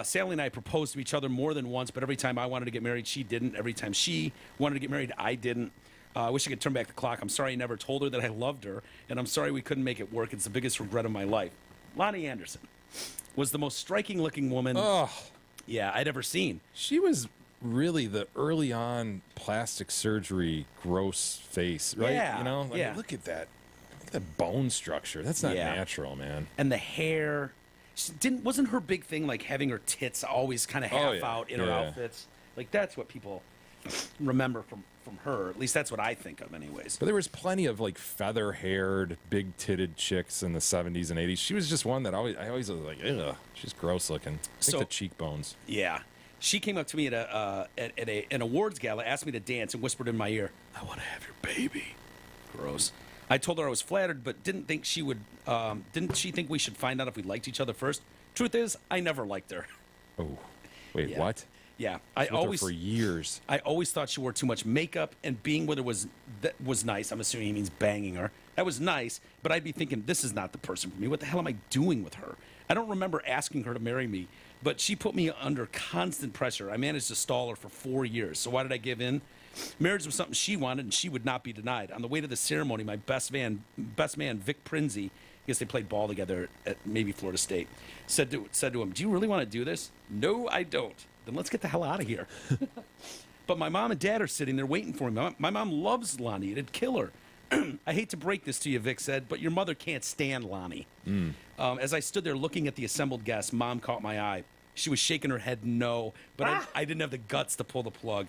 E: Sally and I proposed to each other more than once, but every time I wanted to get married, she didn't. Every time she wanted to get married, I didn't. I wish I could turn back the clock. I'm sorry I never told her that I loved her, and I'm sorry we couldn't make it work. It's the biggest regret of my life. Lonnie Anderson was the most striking-looking woman I'd ever seen.
F: She was really the early on plastic surgery gross face, right?
E: Yeah,
F: You know, I mean,
E: yeah.
F: look at that. Look at that bone structure. That's not
E: Yeah.
F: natural, man.
E: And the hair. Wasn't her big thing like having her tits always kind of half
F: yeah.
E: out in her
F: Yeah.
E: outfits? Like, that's what people remember from her. At least that's what I think of anyways.
F: But there was plenty of like feather-haired, big-titted chicks in the 70s and 80s. She was just one that I always was like, ugh, she's gross looking. I think
E: So-
F: the cheekbones.
E: Yeah. She came up to me at an awards gala, asked me to dance, and whispered in my ear, "I want to have your baby." Gross. I told her I was flattered, but didn't think she would. Didn't she think we should find out if we liked each other first? Truth is, I never liked her.
F: Oh, wait,
E: Yeah.
F: what?
E: Yeah,
F: With her for years.
E: I always thought she wore too much makeup, and being with her was nice. I'm assuming he means banging her. That was nice, but I'd be thinking, this is not the person for me. What the hell am I doing with her? I don't remember asking her to marry me, but she put me under constant pressure. I managed to stall her for 4 years. So why did I give in? Marriage was something she wanted, and she would not be denied. On the way to the ceremony, my best man, Vic Prinzi, I guess they played ball together at maybe Florida State, said to him, "Do you really want to do this?" "No, I don't." "Then let's get the hell out of here." But my mom and dad are sitting there waiting for me. My mom loves Lonnie. It'd kill her. "I hate to break this to you," Vic said, "but your mother can't stand Lonnie." As I stood there looking at the assembled guests, Mom caught my eye. She was shaking her head no, but I didn't have the guts to pull the plug.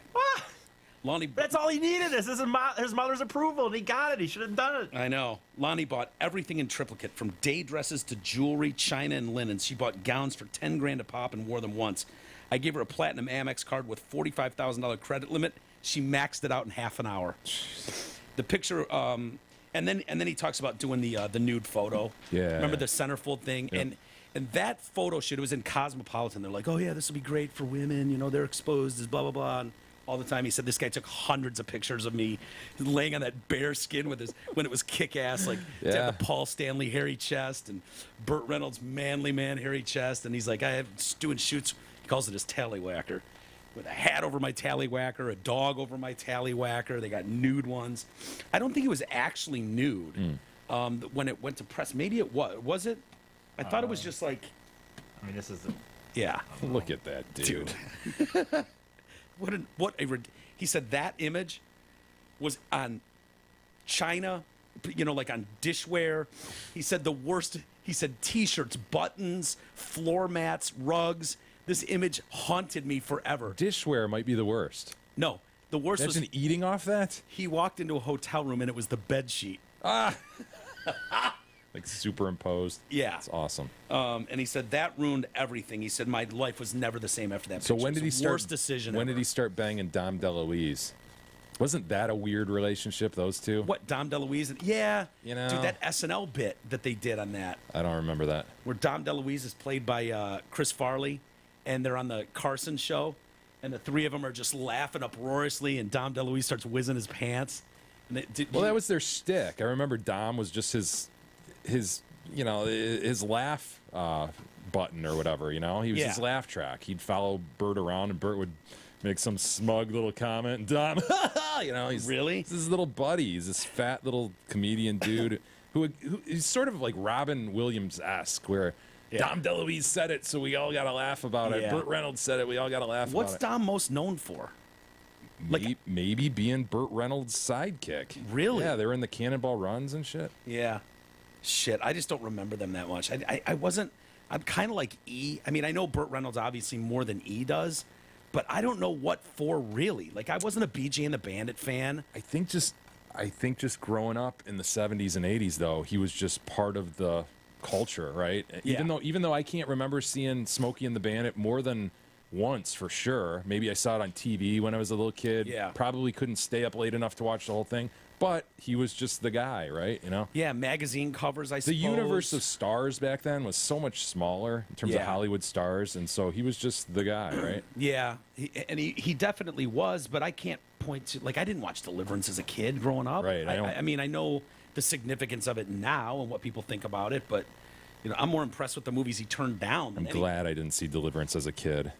E: Lonnie,
D: That's all he needed. This is his mother's approval, and he got it. He should have done it.
E: I know. Lonnie bought everything in triplicate, from day dresses to jewelry, china, and linen. She bought gowns for 10 grand a pop and wore them once. I gave her a platinum Amex card with $45,000 credit limit. She maxed it out in half an hour. The picture, and then he talks about doing the nude photo.
F: Yeah.
E: Remember the centerfold thing?
F: Yep.
E: And that photo shoot, it was in Cosmopolitan. They're like, "Oh yeah, this will be great for women. You know, they're exposed as blah blah blah." And all the time, he said this guy took hundreds of pictures of me laying on that bare skin with when it was kick ass, like to
F: Yeah.
E: have the Paul Stanley hairy chest and Burt Reynolds manly man hairy chest. And he's like, I have doing shoots. He calls it his tallywhacker, with a hat over my tallywhacker, a dog over my tallywhacker. They got nude ones. I don't think it was actually nude when it went to press. Maybe it was. Was it? I thought it was just like,
D: I mean, this is.
E: yeah.
F: Look at that dude.
E: He said that image was on China, you know, like on dishware. He said the worst. He said T-shirts, buttons, floor mats, rugs. This image haunted me forever.
F: Dishware might be the worst.
E: No, the worst was
F: Imagine eating off that.
E: he walked into a hotel room and it was the bed sheet.
F: Like superimposed.
E: Yeah.
F: It's awesome.
E: And he said that ruined everything. He said my life was never the same after that.
F: So
E: picture.
F: when
E: It
F: did he
E: was the
F: start?
E: Worst decision.
F: When
E: ever.
F: did he start banging Dom DeLuise? Wasn't that a weird relationship? Those two.
E: What, Dom DeLuise? Yeah.
F: You know.
E: Dude, that SNL bit that they did on that,
F: I don't remember that.
E: where Dom DeLuise is played by Chris Farley, and they're on the Carson show, and the three of them are just laughing uproariously, and Dom DeLuise starts whizzing his pants. And
F: Well, that was their shtick. I remember Dom was just his laugh button or whatever. You know, he was
E: Yeah.
F: his laugh track. He'd follow Burt around, and Burt would make some smug little comment, and Dom, you know, he's his little buddy. He's this fat little comedian dude who he's sort of like Robin Williams-esque, where Dom DeLuise said it, so we all got to laugh about it.
E: Yeah.
F: Burt Reynolds said it, we all got to laugh
E: What's
F: about it.
E: Dom most known for?
F: Maybe being Burt Reynolds' sidekick.
E: Really?
F: Yeah, they were in the Cannonball Runs and shit.
E: Yeah. Shit, I just don't remember them that much. I wasn't. I'm kind of like E. I mean, I know Burt Reynolds obviously more than E does, but I don't know what for really. Like, I wasn't a BJ and the Bandit fan.
F: I think just growing up in the 70s and 80s, though, he was just part of the culture, right?
E: Yeah.
F: Even though I can't remember seeing Smokey and the Bandit more than once for sure. Maybe I saw it on TV when I was a little kid.
E: Yeah.
F: Probably couldn't stay up late enough to watch the whole thing, but he was just the guy, right? You know?
E: Yeah, magazine covers, I
F: The
E: suppose.
F: universe of stars back then was so much smaller in terms of
E: Yeah.
F: Hollywood stars, and so he was just the guy, right?
E: Yeah, he definitely was, but I can't point to, like, I didn't watch Deliverance as a kid growing up.
F: Right,
E: I mean, I know the significance of it now and what people think about it, but, you know, I'm more impressed with the movies he turned down than
F: I'm glad I didn't see Deliverance as a kid.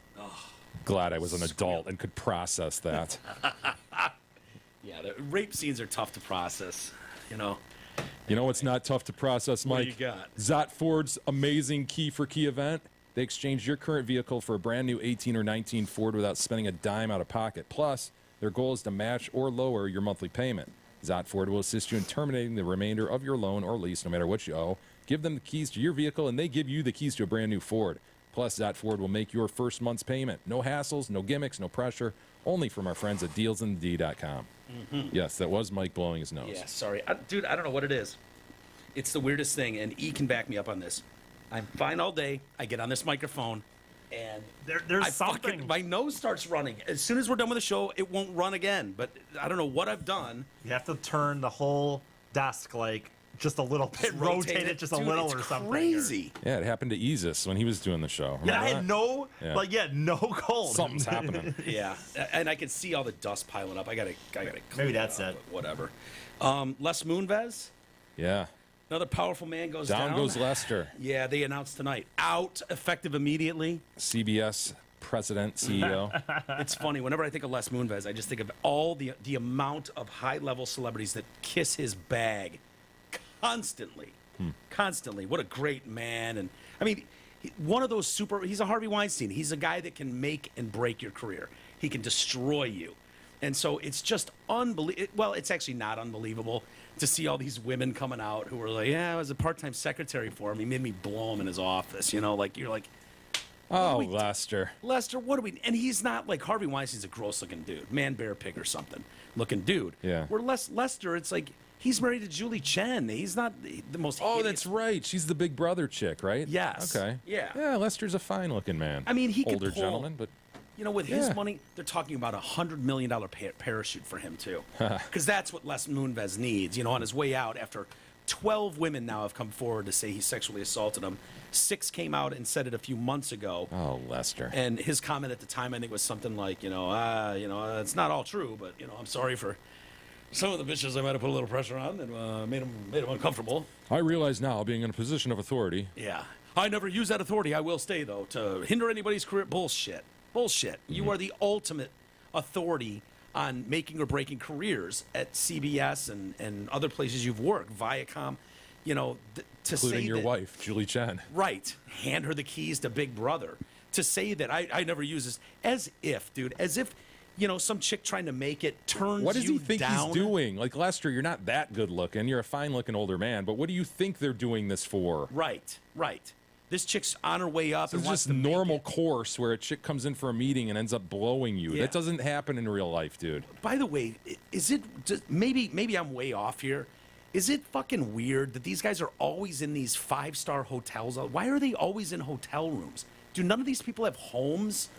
F: Glad I was an adult and could process that.
E: Yeah, the rape scenes are tough to process, you know.
F: You know what's not tough to process, Mike?
E: What do you got?
F: Zott Ford's amazing key for key event. They exchange your current vehicle for a brand new 18 or 19 Ford without spending a dime out of pocket. Plus, their goal is to match or lower your monthly payment. Zott Ford will assist you in terminating the remainder of your loan or lease, no matter what you owe. Give them the keys to your vehicle, and they give you the keys to a brand new Ford. Plus, Zott Ford will make your first month's payment. No hassles, no gimmicks, no pressure. Only from our friends at dealsand.com. Yes, that was Mike blowing his nose.
E: Yeah, sorry. Dude, I don't know what it is. It's the weirdest thing, and E can back me up on this. I'm fine all day. I get on this microphone, and
D: There's something.
E: my nose starts running. As soon as we're done with the show, it won't run again. But I don't know what I've done.
D: You have to turn the whole desk like just a little bit, rotate it just a
E: Dude,
D: little
E: it's
D: or something.
E: crazy.
F: Yeah, it happened to Isis when he was doing the show.
D: Yeah, I
F: Remember
D: had
F: that?
D: no cold.
F: Something's happening.
E: Yeah, and I can see all the dust piling up. I gotta clean
D: Maybe that's
E: up,
D: it.
E: but whatever. Les Moonves,
F: Yeah.
E: another powerful man goes down.
F: Down goes Lester.
E: Yeah, they announced tonight. Out, effective immediately.
F: CBS president, CEO.
E: It's funny. Whenever I think of Les Moonves, I just think of all the amount of high-level celebrities that kiss his bag constantly. Constantly. What a great man. And I mean, one of those he's a Harvey Weinstein. He's a guy that can make and break your career. He can destroy you. And so it's just unbelievable. Well, it's actually not unbelievable to see all these women coming out who are like, yeah, I was a part-time secretary for him. He made me blow him in his office. You know, like, you're like,
F: Oh, Lester.
E: Lester, what do we... And he's not like Harvey Weinstein's a gross-looking dude. Man, bear, pig or something looking dude.
F: Yeah.
E: Where Lester, it's like, he's married to Julie Chen. He's not the most...
F: Oh,
E: hideous-
F: that's right. She's the Big Brother chick, right?
E: Yes.
F: Okay.
E: Yeah.
F: Yeah, Lester's a fine-looking man.
E: I mean, he could
F: older
E: pull-
F: gentleman, but
E: You know, with his
F: Yeah.
E: money, they're talking about $100 million parachute for him, too. Because that's what Les Moonves needs. You know, on his way out, after 12 women now have come forward to say he sexually assaulted them. 6 came out and said it a few months ago.
F: oh, Lester.
E: And his comment at the time, I think, was something like, it's not all true, but, I'm sorry for some of the bitches I might have put a little pressure on and made them uncomfortable.
F: I realize now, being in a position of authority.
E: Yeah. I never use that authority, I will stay, though, to hinder anybody's career. Bullshit. Bullshit. You are the ultimate authority on making or breaking careers at CBS and other places you've worked, Viacom, to
F: Including
E: say
F: your
E: that,
F: wife, Julie Chen.
E: Right. Hand her the keys to Big Brother. To say that I never use this, as if, some chick trying to make it turns
F: What does
E: you
F: he think
E: down.
F: he's doing? Like, Lester, you're not that good looking. You're a fine looking older man, but what do you think they're doing this for?
E: Right. This chick's on her way up.
F: It's
E: and wants
F: just
E: to make
F: normal
E: it.
F: course where a chick comes in for a meeting and ends up blowing you.
E: Yeah.
F: That doesn't happen in real life, dude.
E: By the way, is it maybe I'm way off here? Is it fucking weird that these guys are always in these 5-star hotels? Why are they always in hotel rooms? Do none of these people have homes?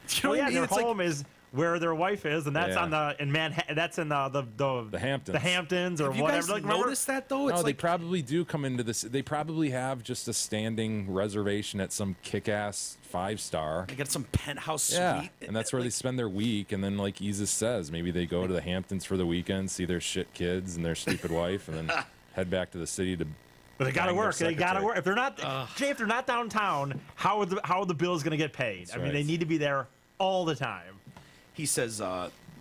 E: You know
D: Well,
E: what I
D: yeah,
E: mean?
D: their
E: It's like-
D: home is where their wife is, and that's
F: Yeah.
D: in Manhattan. That's in the
F: Hamptons.
D: The Hamptons or
E: have you
D: whatever.
E: guys
D: Like, remember?
E: noticed that though? It's
F: No, they
E: like
F: probably do come into this. They probably have just a standing reservation at some kick-ass 5-star.
E: they got some penthouse
F: Yeah,
E: suite.
F: and that's where they spend their week. And then, like Isis says, maybe they go to the Hamptons for the weekend, see their shit kids and their stupid wife, and then head back to the city to.
D: But they gotta
F: bang their
D: work. They gotta
F: secretary.
D: work. If they're not, Jay, if they're not downtown, how are the bills gonna get paid? I mean,
F: right.
D: they need to be there all the time.
E: He says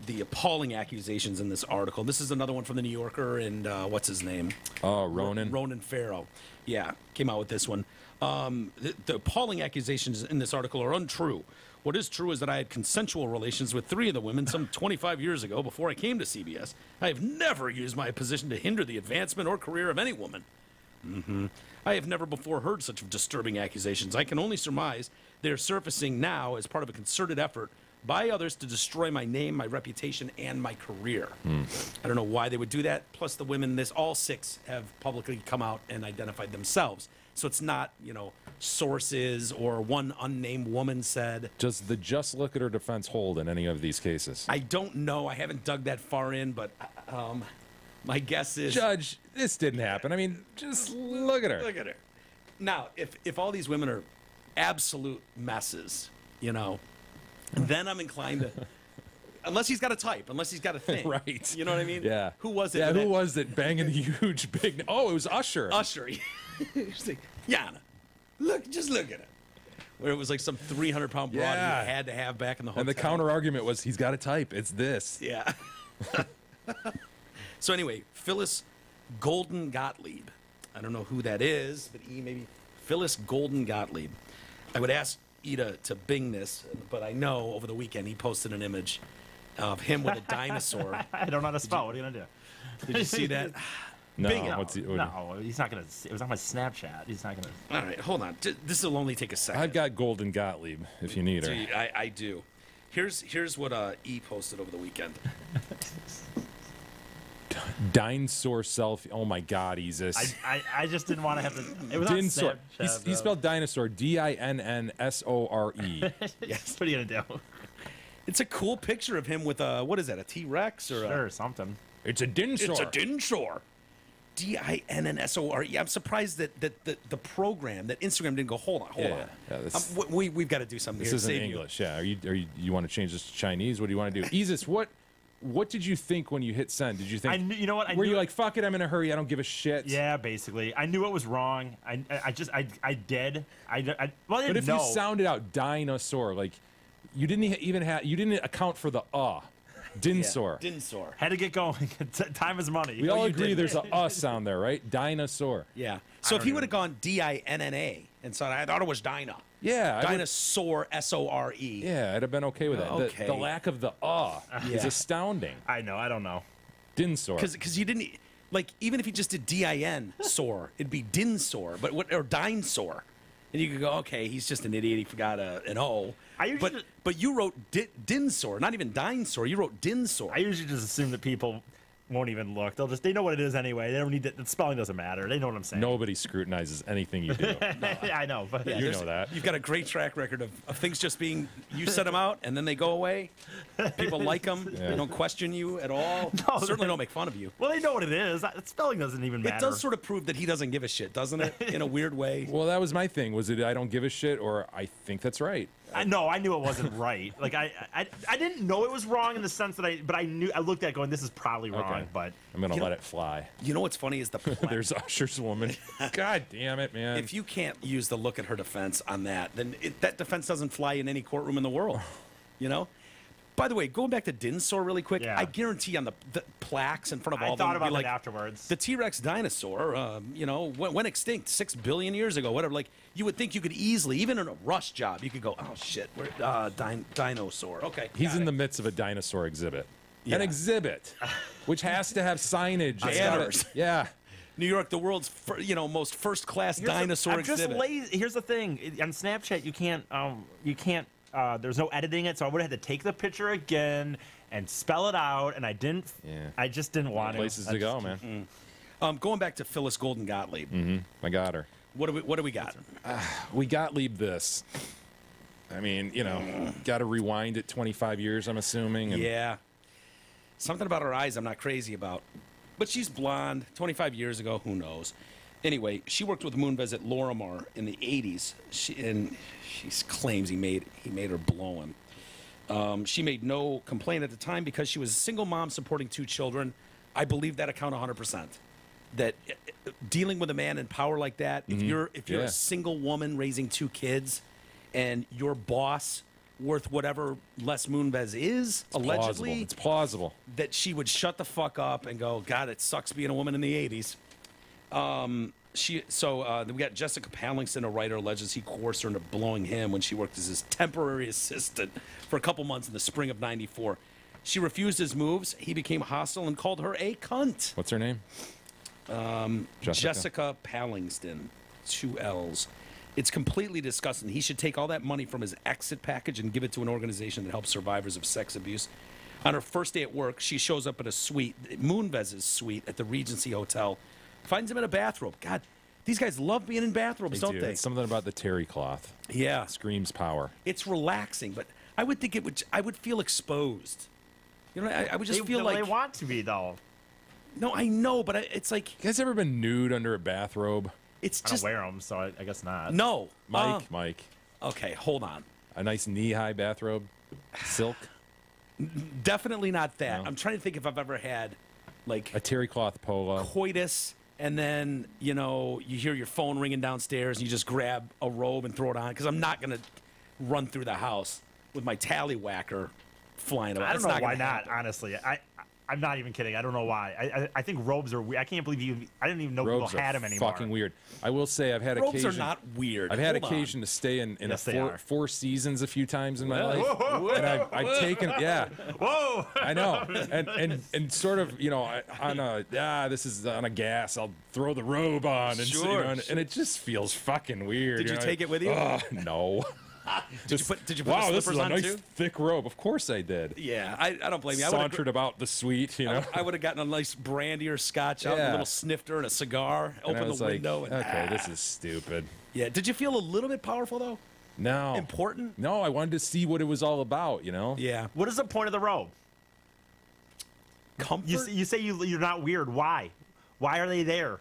E: the appalling accusations in this article. This is another one from the New Yorker, and what's his name?
F: Oh, Ronan.
E: Ronan Farrow. Yeah, came out with this one. The appalling accusations in this article are untrue. What is true is that I had consensual relations with 3 of the women some 25 years ago before I came to CBS. I have never used my position to hinder the advancement or career of any woman. I have never before heard such disturbing accusations. I can only surmise they are surfacing now as part of a concerted effort by others to destroy my name, my reputation, and my career. I don't know why they would do that. Plus, the women, all 6 have publicly come out and identified themselves. So it's not, sources or one unnamed woman said.
F: Does the just look at her defense hold in any of these cases?
E: I don't know. I haven't dug that far in, but my guess is...
F: Judge, this didn't happen. I mean, just look at her.
E: Look at her. Now, if all these women are absolute messes, then I'm inclined to... Unless he's got a type, unless he's got a thing.
F: Right.
E: You know what I mean?
F: Yeah.
E: Who was it?
F: Yeah, who was it banging the huge big... Oh, it was Usher.
E: Usher. He's like, Yana, just look at it. Where it was like some 300-pound broad
F: Yeah.
E: he had to have back in the hotel.
F: And the counter argument was, he's got a type. It's this.
E: Yeah. So anyway, Phyllis Golden Gottlieb. I don't know who that is, but maybe Phyllis Golden Gottlieb. I would ask Ida to Bing this, but I know over the weekend he posted an image of him with a dinosaur.
D: I don't know how to spell. What are you gonna do?
E: Did you see that?
F: No,
E: Bing it.
D: No, he's not gonna. It was on my Snapchat. He's not gonna.
E: All right, hold on. This will only take a second.
F: I've got Golden Gottlieb, if you need her.
E: See, I do. Here's what E posted over the weekend.
F: Dinosaur selfie. Oh my God, Isis.
D: I just didn't want to have to. It was on
F: Dinsor.
D: Snapchat.
F: He spelled dinosaur DINNSORE.
D: Yes. What are you gonna do?
E: It's a cool picture of him with what is that? A T-Rex or
D: Sure, something.
F: It's a dinosaur.
E: It's a dinosaur. DINNSORE. I'm surprised that the program, that Instagram didn't go. Hold on.
F: Yeah, this-
E: We've got to do something
F: This
E: here.
F: isn't
E: Save you.
F: English. Yeah. Are you want to change this to Chinese? What do you want to do? Isis, what did you think when you hit send? Did you think?
D: You know what?
F: Were you like, fuck it, I'm in a hurry, I don't give a shit?
D: Yeah, basically. I knew it was wrong. I did. Well, I didn't
F: But if
D: know.
F: you sounded out dinosaur, like you didn't account for the Dinsaur.
E: Yeah, Dinsaur.
D: Had to get going. Time is money.
F: We all
E: you
F: agree
E: did.
F: there's a sound there, right? Dinosaur.
E: Yeah. So if he would have gone DINNA and said, I thought it was Dinah.
F: Yeah.
E: Dinosaur, SORE.
F: Yeah, I'd have been okay with that.
E: Okay.
F: The lack of the is astounding.
D: I know. I don't know.
F: Dinsaur.
E: Because you didn't, like, even if you just did DIN sore, it'd be Dinsor, or Dinosaur. And you could go, okay, he's just an idiot. He forgot an O. But you wrote Dinsor, not even Dinosaur. You wrote Dinsor.
D: I usually just assume that people won't even look. They know what it is anyway. They don't need the spelling doesn't matter. They know what I'm saying.
F: Nobody scrutinizes anything you do.
D: I know, but
F: You know that.
E: You've got a great track record of things just being, you set them out and then they go away. People like them.
F: Yeah.
E: They don't question you at all.
D: No,
E: Certainly don't make fun of you.
D: well, they know what it is. Spelling doesn't even matter.
E: It does sort of prove that he doesn't give a shit, doesn't it? In a weird way.
F: Well, that was my thing. Was it I don't give a shit, or I think that's right?
D: No, I knew it wasn't right. Like I didn't know it was wrong in the sense that I knew. I looked at it going, this is probably wrong.
F: Okay.
D: But
F: I'm gonna let it fly.
E: You know what's funny is
F: There's Usher's woman. God damn it, man.
E: if you can't use the look at her defense on that, then that defense doesn't fly in any courtroom in the world. You know? By the way, going back to Dinsor really quick,
D: Yeah.
E: I guarantee on the plaques in front of
D: I
E: all of them,
D: thought about
E: be like,
D: that afterwards.
E: the T-Rex dinosaur, went extinct 6 billion years ago, whatever. Like, you would think you could easily, even in a rush job, you could go, oh, shit, dinosaur. Okay.
F: He's in the midst of a dinosaur exhibit.
E: Yeah.
F: An exhibit, which has to have signage. It's gotta-
E: Banners.
F: Yeah.
E: New York, the world's most first-class dinosaur
D: I'm
E: exhibit.
D: just lazy. Here's the thing. On Snapchat, you can't. There's no editing it, so I would have had to take the picture again and spell it out, and I didn't.
F: Yeah.
D: I just didn't want to.
F: Places to go, man.
E: Going back to Phyllis Golden Gottlieb,
F: I got her.
E: what do we got?
F: We Gottlieb this. I mean, got to rewind it 25 years, I'm assuming. And
E: Yeah. Something about her eyes I'm not crazy about. But she's blonde. 25 years ago, who knows? Anyway, she worked with Moonves at Lorimar in the 80s. She claims he made her blow him. She made no complaint at the time because she was a single mom supporting 2 children. I believe that account 100%. That dealing with a man in power like that, if you're
F: Yeah.
E: a single woman raising 2 kids and your boss worth whatever Les Moonves is, allegedly.
F: It's plausible.
E: That she would shut the fuck up and go, God, it sucks being a woman in the 80s. We got Jessica Pallingston, a writer, alleges he coerced her into blowing him when she worked as his temporary assistant for a couple months in the spring of '94. She refused his moves. He became hostile and called her a cunt.
F: What's her name?
E: Jessica Pallingston, 2 L's. It's completely disgusting. He should take all that money from his exit package and give it to an organization that helps survivors of sex abuse. On her first day at work, she shows up at a suite, Moonves' suite at the Regency Hotel, finds him in a bathrobe. God, these guys love being in bathrobes, don't they?
F: It's something about the terry cloth.
E: Yeah.
F: Screams power.
E: It's relaxing, but I would think I would feel exposed. You know, I would just feel like...
D: They want to be, though.
E: No, I know, but it's like...
F: You guys ever been nude under a bathrobe?
E: It's
D: I
E: just...
D: don't wear them, so I guess not.
E: No.
F: Mike.
E: Okay, hold on.
F: A nice knee-high bathrobe? Silk?
E: Definitely not that.
F: No.
E: I'm trying to think if I've ever had, like...
F: A terry cloth polo.
E: Coitus, and then, you know, you hear your phone ringing downstairs, and you just grab a robe and throw it on, because I'm not going to run through the house with my tallywhacker flying about.
D: I don't know why
E: gonna
D: not,
E: happen.
D: honestly. I'm not even kidding. I don't know why. I think robes are weird. I can't believe I didn't even know
F: Robes
D: people had
F: are
D: them anymore.
F: fucking weird. I will say I've had
E: Robes
F: occasion.
E: are not weird.
F: I've had
E: Hold on.
F: occasion to stay in
D: Yes, they are.
F: four seasons a few times in my
E: Well,
F: life,
E: whoa,
F: and I've taken
D: Whoa!
F: I know, and sort of, you know, this is on a gas. I'll throw the robe on, and so, you
E: Sure,
F: know, and it just feels fucking weird.
E: Did you
F: know?
E: take it with you?
F: No.
E: Did you put the
F: wow, this is
E: slippers
F: a
E: on
F: nice
E: too?
F: thick robe. Of course I did.
E: Yeah, I don't blame you.
F: Sauntered about the suite, you know.
E: I would have gotten a nice brandy or scotch out, and a
F: Yeah.
E: little snifter and a cigar,
F: And I
E: open
F: was
E: the
F: like,
E: window. And,
F: okay, this is stupid.
E: Yeah, did you feel a little bit powerful, though?
F: No.
E: Important?
F: No, I wanted to see what it was all about, you know.
E: Yeah.
D: What is the point of the robe?
E: Comfort?
D: You say you're not weird. Why? Why are they there?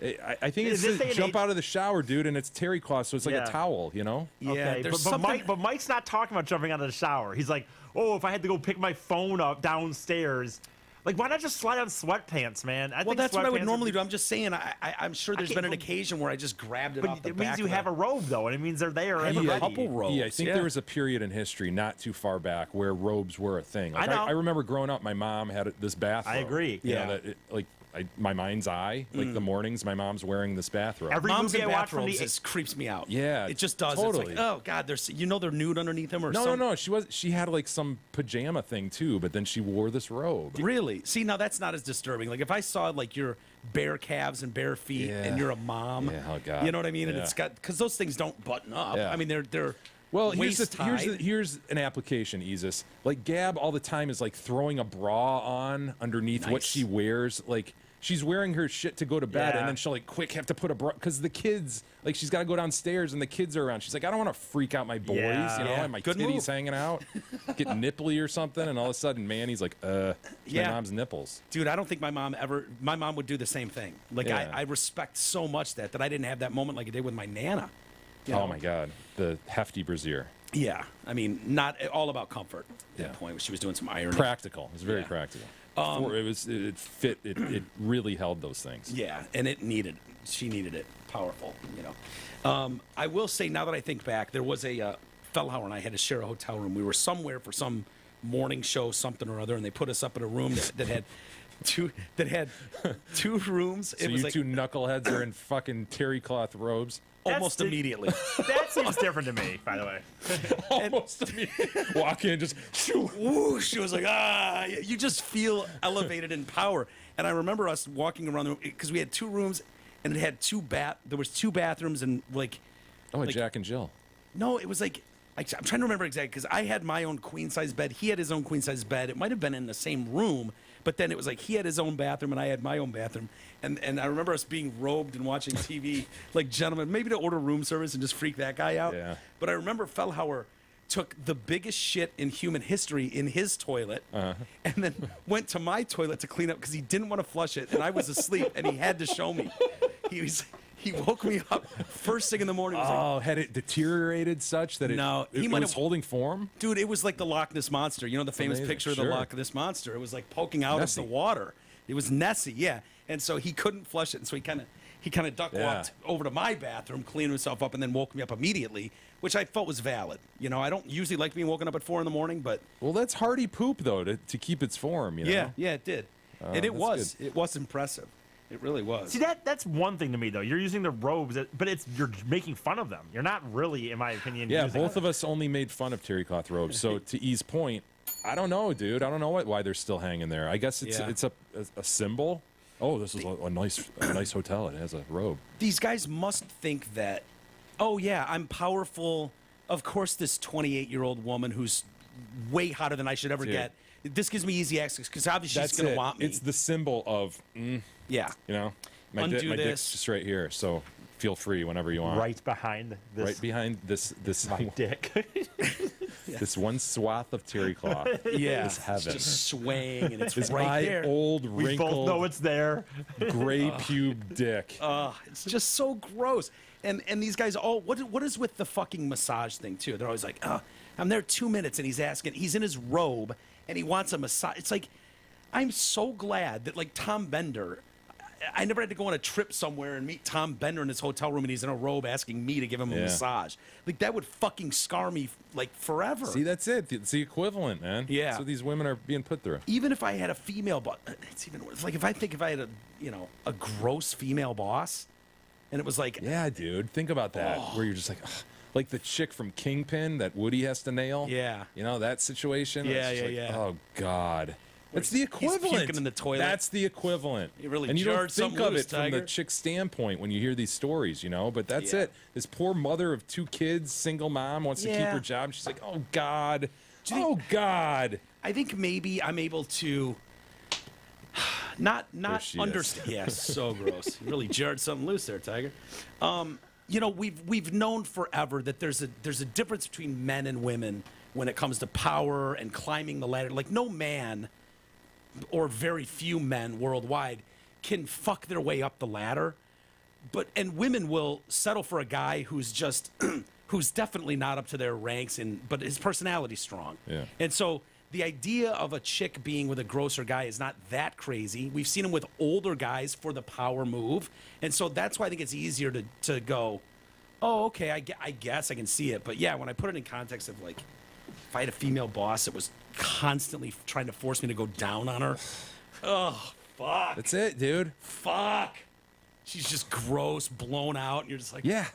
F: I think
D: In
F: it's
D: this
F: to
D: day and
F: jump
D: age-
F: out of the shower, dude, and it's terry cloth, so it's like
D: Yeah.
F: a towel, you know.
E: Yeah,
D: Okay,
E: there's
D: but
E: something...
D: Mike's not talking about jumping out of the shower. He's like, oh, if I had to go pick my phone up downstairs, like, why not just slide on sweatpants, man?
E: Well, that's what I would
D: sweatpants
E: normally do. I'm just saying, I'm sure there's been an
D: can't-
E: occasion where I just grabbed it
D: But
E: off the
D: it
E: back
D: means you
E: of
D: have
E: the-
D: a robe, though, and it means they're there.
E: have
D: and
E: a
D: ready.
E: couple robes.
F: Yeah, I think
E: yeah.
F: there was a period in history not too far back where robes were a thing. Like,
D: I know.
F: I remember growing up, my mom had this bathrobe.
D: I agree.
F: You know,
E: Yeah.
F: that my mind's eye, like the mornings, my mom's wearing this bathrobe.
D: Every
E: Moms
D: movie
E: in
D: I watch from
E: bathrobes
D: the
E: just creeps me out.
F: Yeah,
E: it just does.
F: totally.
E: It's like, oh God, there's they're nude underneath them or
F: no,
E: something.
F: no, she had like some pajama thing too, but then she wore this robe.
E: Really? See, now that's not as disturbing. Like if I saw like your bare calves and bare feet,
F: Yeah.
E: and you're a mom.
F: Yeah, oh, God.
E: You know what I mean? And
F: Yeah.
E: it's got because those things don't button up.
F: Yeah.
E: I mean, they're
F: Well,
E: waist
F: here's an application, Isis. Like Gab all the time is like throwing a bra on underneath what
E: Nice.
F: she wears. Like she's wearing her shit to go to bed,
D: Yeah.
F: and then she'll like quick have to put a bra because the kids like she's got to go downstairs and the kids are around. She's like, I don't want to freak out my boys,
D: Yeah.
F: you know,
E: Yeah.
F: and my
E: Good
F: titties
E: move.
F: hanging out, get nipply or something, and all of a sudden, Manny's like, it's
E: Yeah.
F: my mom's nipples.
E: dude. I don't think my mom would do the same thing. Like
F: Yeah.
E: I respect so much that I didn't have that moment like I did with my nana. You know?
F: Oh my God, the hefty brassiere,
E: Yeah, I mean, not all about comfort. At
F: Yeah.
E: that point, she was doing some ironing.
F: practical. It's very
E: Yeah.
F: practical. It fit. It really held those things.
E: Yeah, and she needed it, powerful, you know. I will say, now that I think back, there was a Fellhauer and I had to share a hotel room. We were somewhere for some morning show, something or other, and they put us up in a room that had two rooms.
F: So
E: It was
F: you
E: like
F: two knuckleheads are in fucking terry cloth robes.
E: almost
D: That's the-
E: immediately.
D: That seems different to me, by the way.
F: Almost immediately. Walk in, just shoo.
E: Whoosh, it was like, you just feel elevated in power. And I remember us walking around the room because we had two rooms and it had there was two bathrooms and like,
F: Oh,
E: like-
F: Jack and Jill.
E: no, it was like, I'm trying to remember exactly because I had my own queen size bed. He had his own queen size bed. It might have been in the same room, but then it was like he had his own bathroom and I had my own bathroom. And I remember us being robed and watching TV like gentlemen, maybe to order room service and just freak that guy out.
F: Yeah.
E: But I remember Fellhauer took the biggest shit in human history in his toilet and then went to my toilet to clean up because he didn't want to flush it and I was asleep and he had to show me. He woke me up first thing in the morning. He was like,
F: Oh, had it deteriorated such that
E: No, he
F: it
E: might
F: was
E: have-
F: holding form?
E: dude, it was like the Loch Ness Monster. You know the famous
F: amazing.
E: picture of the
F: Sure.
E: Loch Ness Monster? It was like poking out
F: Nessie.
E: of the water. It was Nessie, yeah. And so he couldn't flush it. And so he he kind of duck walked over to my bathroom, cleaned himself up, and then woke me up immediately, which I felt was valid. You know, I don't usually like being woken up at 4 a.m, but
F: Well, that's hardy poop though to keep its form. You know?
E: yeah, it did, and it was impressive. It really was.
D: See, that's one thing to me though. You're using the robes, but you're making fun of them. You're not really, in my opinion.
F: Yeah,
D: using
F: both of us only made fun of terry cloth robes. So to E's point, I don't know, dude. I don't know why they're still hanging there. I guess it's a symbol. Oh, this is a nice hotel. It has a robe.
E: These guys must think that, oh yeah, I'm powerful. Of course, this 28-year-old woman who's way hotter than I should ever get. This gives me easy access because obviously she's going to want me.
F: It's the symbol of,
E: yeah.
F: You know, my dick's just right here. So feel free whenever you want.
D: right behind this.
F: Right behind this
D: my dick.
F: this one swath of terry cloth.
E: Yeah,
F: It's heaven.
E: it's just swaying, and it's
F: It's
E: right
F: my
E: there.
F: old
D: We
F: wrinkled
D: both know it's there.
F: gray pube dick.
E: It's just so gross. And these guys all what is with the fucking massage thing too? They're always like, I'm there 2 minutes, and he's in his robe, and he wants a massage. It's like, I'm so glad that like Tom Bender. I never had to go on a trip somewhere and meet Tom Bender in his hotel room, and he's in a robe asking me to give him a massage. Like, that would fucking scar me, like, forever.
F: See, that's it. It's the equivalent, man.
E: Yeah.
F: That's what these women are being put through.
E: Even if I had a female boss, it's even worse. Like, if I had a gross female boss, and it was like...
F: Yeah, dude. Think about that. Where you're just like... Ugh. Like the chick from Kingpin that Woody has to nail.
E: Yeah.
F: You know, that situation.
E: Yeah,
F: It's just
E: yeah,
F: like,
E: yeah.
F: Oh, God. That's the
E: He's
F: equivalent.
E: puking in the toilet.
F: That's the equivalent.
E: You really
F: and you don't
E: jarred
F: think
E: something
F: of
E: loose,
F: it from the
E: Tiger.
F: chick's standpoint when you hear these stories, you know. But that's
E: Yeah.
F: it. This poor mother of 2 kids, single mom, wants to keep
E: Yeah.
F: her job. And she's like, oh God,
E: Do you think-
F: oh God.
E: I think maybe I'm able to not
F: she is.
E: understand. Yeah, so gross. You really jarred something loose there, Tiger. You know, we've known forever that there's a difference between men and women when it comes to power and climbing the ladder. Like, no man or very few men worldwide can fuck their way up the ladder. And women will settle for a guy who's just who's definitely not up to their ranks, but his personality's strong.
F: Yeah.
E: And so the idea of a chick being with a grosser guy is not that crazy. We've seen them with older guys for the power move. And so that's why I think it's easier to go, oh, okay, I guess I can see it. But yeah, when I put it in context of, like, if I had a female boss that was constantly trying to force me to go down on her, oh, fuck.
F: That's it, dude.
E: Fuck. She's just gross, blown out, and you're just like,
F: Yeah.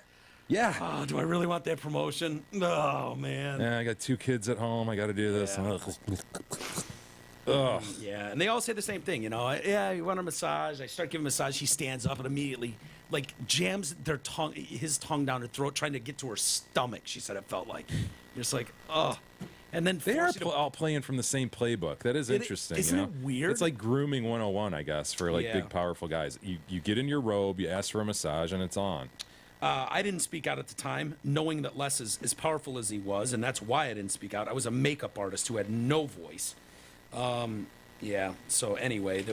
F: Yeah.
E: oh, do I really want that promotion? Oh, man.
F: Yeah, I got 2 kids at home. I got to do this. Ugh.
E: Yeah, and they all say the same thing, you know. Yeah, you want a massage. I start giving a massage. She stands up and immediately, like, jams his tongue down her throat, trying to get to her stomach. She said it felt like. You're just like, ugh. And then
F: They are
E: force you to-
F: all playing from the same playbook. That is interesting.
E: isn't
F: you
E: it
F: know?
E: weird?
F: It's like grooming 101, I guess, for like
E: Yeah.
F: big, powerful guys. You get in your robe, you ask for a massage, and it's on.
E: I didn't speak out at the time, knowing that Les is as powerful as he was, and that's why I didn't speak out. I was a makeup artist who had no voice. Yeah. So anyway,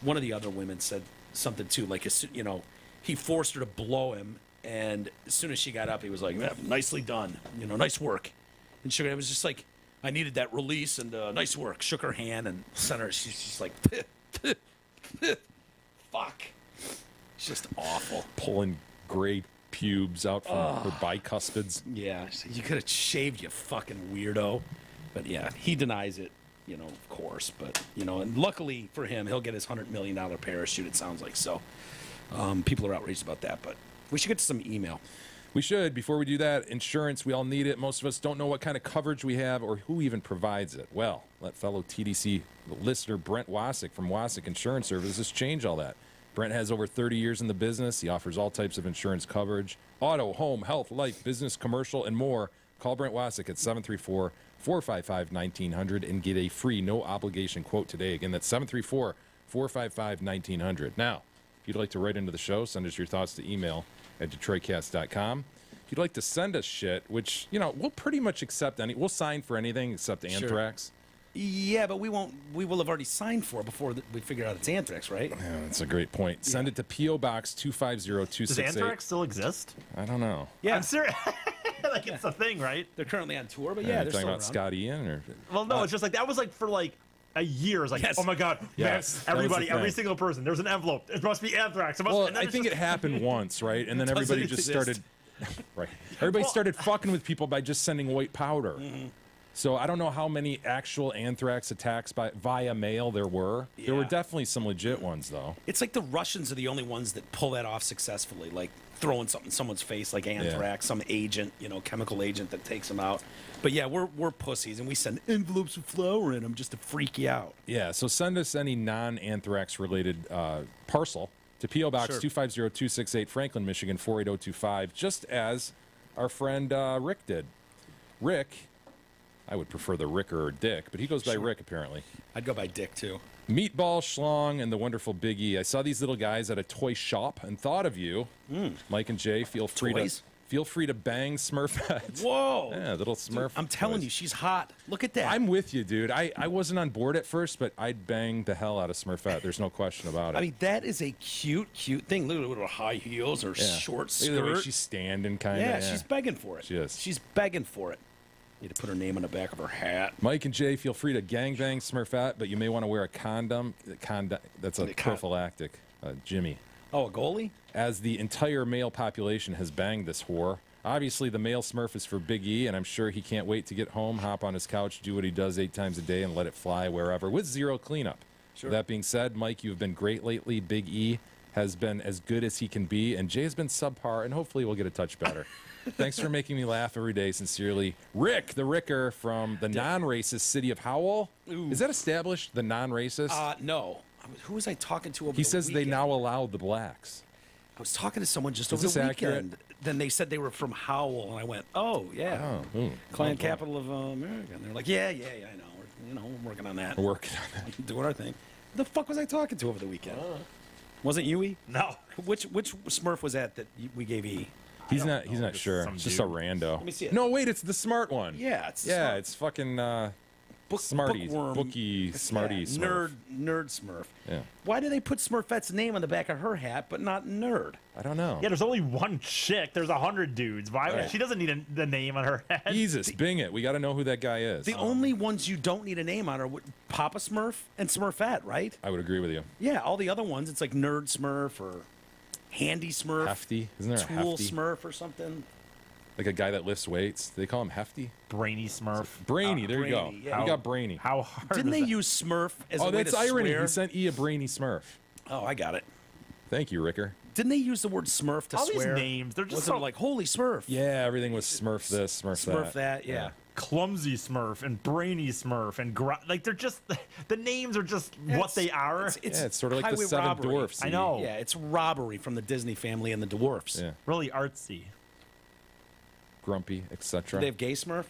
E: one of the other women said something too, like, you know, he forced her to blow him, and as soon as she got up, he was like, "Yeah, nicely done, you know, nice work." And it was just like, I needed that release, and nice work. Shook her hand and sent her. She's just like, fuck. It's just awful.
F: Pulling gray pubes out from her bicuspids.
E: Yeah, you could have shaved, you fucking weirdo. But yeah, he denies it, you know, of course. But, you know, and luckily for him, he'll get his $100 million parachute, it sounds like. So people are outraged about that. But we should get to some email.
F: We should. Before we do that, insurance, we all need it. Most of us don't know what kind of coverage we have or who even provides it. Well, let fellow TDC listener Brent Wasik from Wasik Insurance Services change all that. Brent has over 30 years in the business. He offers all types of insurance coverage: auto, home, health, life, business, commercial, and more. Call Brent Wasik at 734-455-1900 and get a free, no-obligation quote today. Again, that's 734-455-1900. Now, if you'd like to write into the show, send us your thoughts to email at DetroitCast.com. If you'd like to send us shit, which, you know, we'll pretty much accept we'll sign for anything except anthrax.
E: Yeah, but we will have already signed for it before we figure out it's anthrax, right?
F: Yeah, that's a great point. Send it to P.O. Box 250268.
D: Does anthrax still exist?
F: I don't know.
E: Yeah,
D: I'm serious. Like, it's a thing, right?
E: they're currently on tour, but
F: Are
E: yeah,
F: you
E: they're
F: talking
E: still
F: about
E: around.
F: Scott Ian? Or?
D: Well, no, it's just like that was like for like a year. It's like,
E: Yes.
D: oh my God,
F: Yes,
D: man,
F: that was
D: everybody,
F: the
D: every
F: thing.
D: single person, there's an envelope. It must be anthrax. It must,
F: Well,
D: and then
F: I
D: it's
F: think
D: just-
F: it happened once, right? And then
D: Doesn't
F: everybody just
D: exist.
F: started, right? Everybody started fucking with people by just sending white powder. So I don't know how many actual anthrax attacks via mail there were. There were
E: Yeah.
F: definitely some legit ones, though.
E: It's like the Russians are the only ones that pull that off successfully, like throwing something in someone's face, like anthrax, some agent, chemical agent that takes them out. But yeah, we're pussies, and we send envelopes with flour in them just to freak you out.
F: Yeah, so send us any non-anthrax related parcel to P.O. Box
E: Sure.
F: 250268, Franklin, Michigan 48025, just as our friend Rick did. Rick, I would prefer the Ricker or Dick, but he goes by Rick apparently.
E: I'd go by Dick too.
F: Meatball, Schlong, and the wonderful Big E. I saw these little guys at a toy shop and thought of you. Mike and Jay, feel free
E: Toys?
F: to bang Smurfette.
E: Whoa!
F: Yeah, little Smurf.
E: I'm telling
F: toys.
E: you, she's hot. Look at that.
F: I'm with you, dude. I wasn't on board at first, but I'd bang the hell out of Smurfette. There's no question about it.
E: I mean, that is a cute thing. Look at her high heels, her
F: Yeah.
E: short
F: Look at the way
E: skirt.
F: she's standing, kind of.
E: Yeah, she's begging for it.
F: She is.
E: She's begging for it. Need to put her name on the back of her hat.
F: Mike and Jay, feel free to gangbang Smurfette, but you may want to wear a condom. That's a prophylactic. Jimmy.
E: Oh, a goalie?
F: As the entire male population has banged this whore. Obviously, the male Smurf is for Big E, and I'm sure he can't wait to get home, hop on his couch, do what he does 8 times a day, and let it fly wherever with zero cleanup.
E: Sure.
F: That being said, Mike, you've been great lately. Big E has been as good as he can be, and Jay has been subpar, and hopefully we'll get a touch better. Thanks for making me laugh every day. Sincerely, Rick, the Ricker from the non-racist city of Howell.
E: Ooh.
F: Is that established, the non-racist?
E: No. Who was I talking to over
F: He
E: the
F: says they
E: weekend?
F: now allow the blacks.
E: I was talking to someone just
F: Is
E: over
F: this
E: the
F: accurate?
E: weekend. Then they said they were from Howell, and I went, "Oh yeah, client capital of America." And they're like, "Yeah, I know. We're working on that.
F: We're working on that.
E: Doing our thing." The fuck was I talking to over the weekend? Wasn't you E?
D: No.
E: Which Smurf was that we gave E?
F: He's not
D: just
F: sure.
D: some
F: It's just a
D: dude.
F: rando.
E: Let me see it.
F: No, wait, it's the smart one.
E: Yeah, it's the
F: yeah,
E: smart-
F: it's fucking Smarty,
E: bookworm.
F: bookie, Smarty,
E: Yeah,
F: Smurf.
E: nerd Smurf.
F: Yeah.
E: Why do they put Smurfette's name on the back of her hat, but not nerd?
F: I don't know.
D: Yeah, there's only one chick. There's 100 dudes. Why?
F: Right.
D: She doesn't need the name on her head.
F: Jesus, Bing it. We got to know who that guy is.
E: The only ones you don't need a name on are Papa Smurf and Smurfette, right?
F: I would agree with you.
E: Yeah, all the other ones, it's like Nerd Smurf or Handy Smurf.
F: Hefty, isn't there a
E: Tool
F: hefty?
E: Smurf or something.
F: Like a guy that lifts weights. They call him Hefty.
D: Brainy Smurf.
F: Brainy. There you go.
E: Brainy, yeah.
F: We got Brainy.
D: How hard
E: Didn't
D: is
E: they
D: that?
E: use Smurf as
F: Oh,
E: a way
F: that's
E: to
F: irony.
E: swear?
F: He sent E a Brainy Smurf.
E: Oh, I got it.
F: Thank you, Ricker.
E: Didn't they use the word Smurf to
D: All these
E: swear?
D: names, they're just
E: Wasn't
D: so-
E: it like Holy Smurf?
F: Yeah, everything was Smurf this, Smurf that.
E: Smurf that, yeah.
D: Clumsy Smurf and Brainy Smurf and like they're just the names are just what they are.
F: Yeah, it's sort of like the
E: highway
F: Seven
E: robbery.
F: Dwarfs.
D: I know.
E: Yeah, it's robbery from the Disney family and the dwarfs.
F: Yeah.
D: Really artsy.
F: Grumpy, etc.
E: Do they have gay Smurf?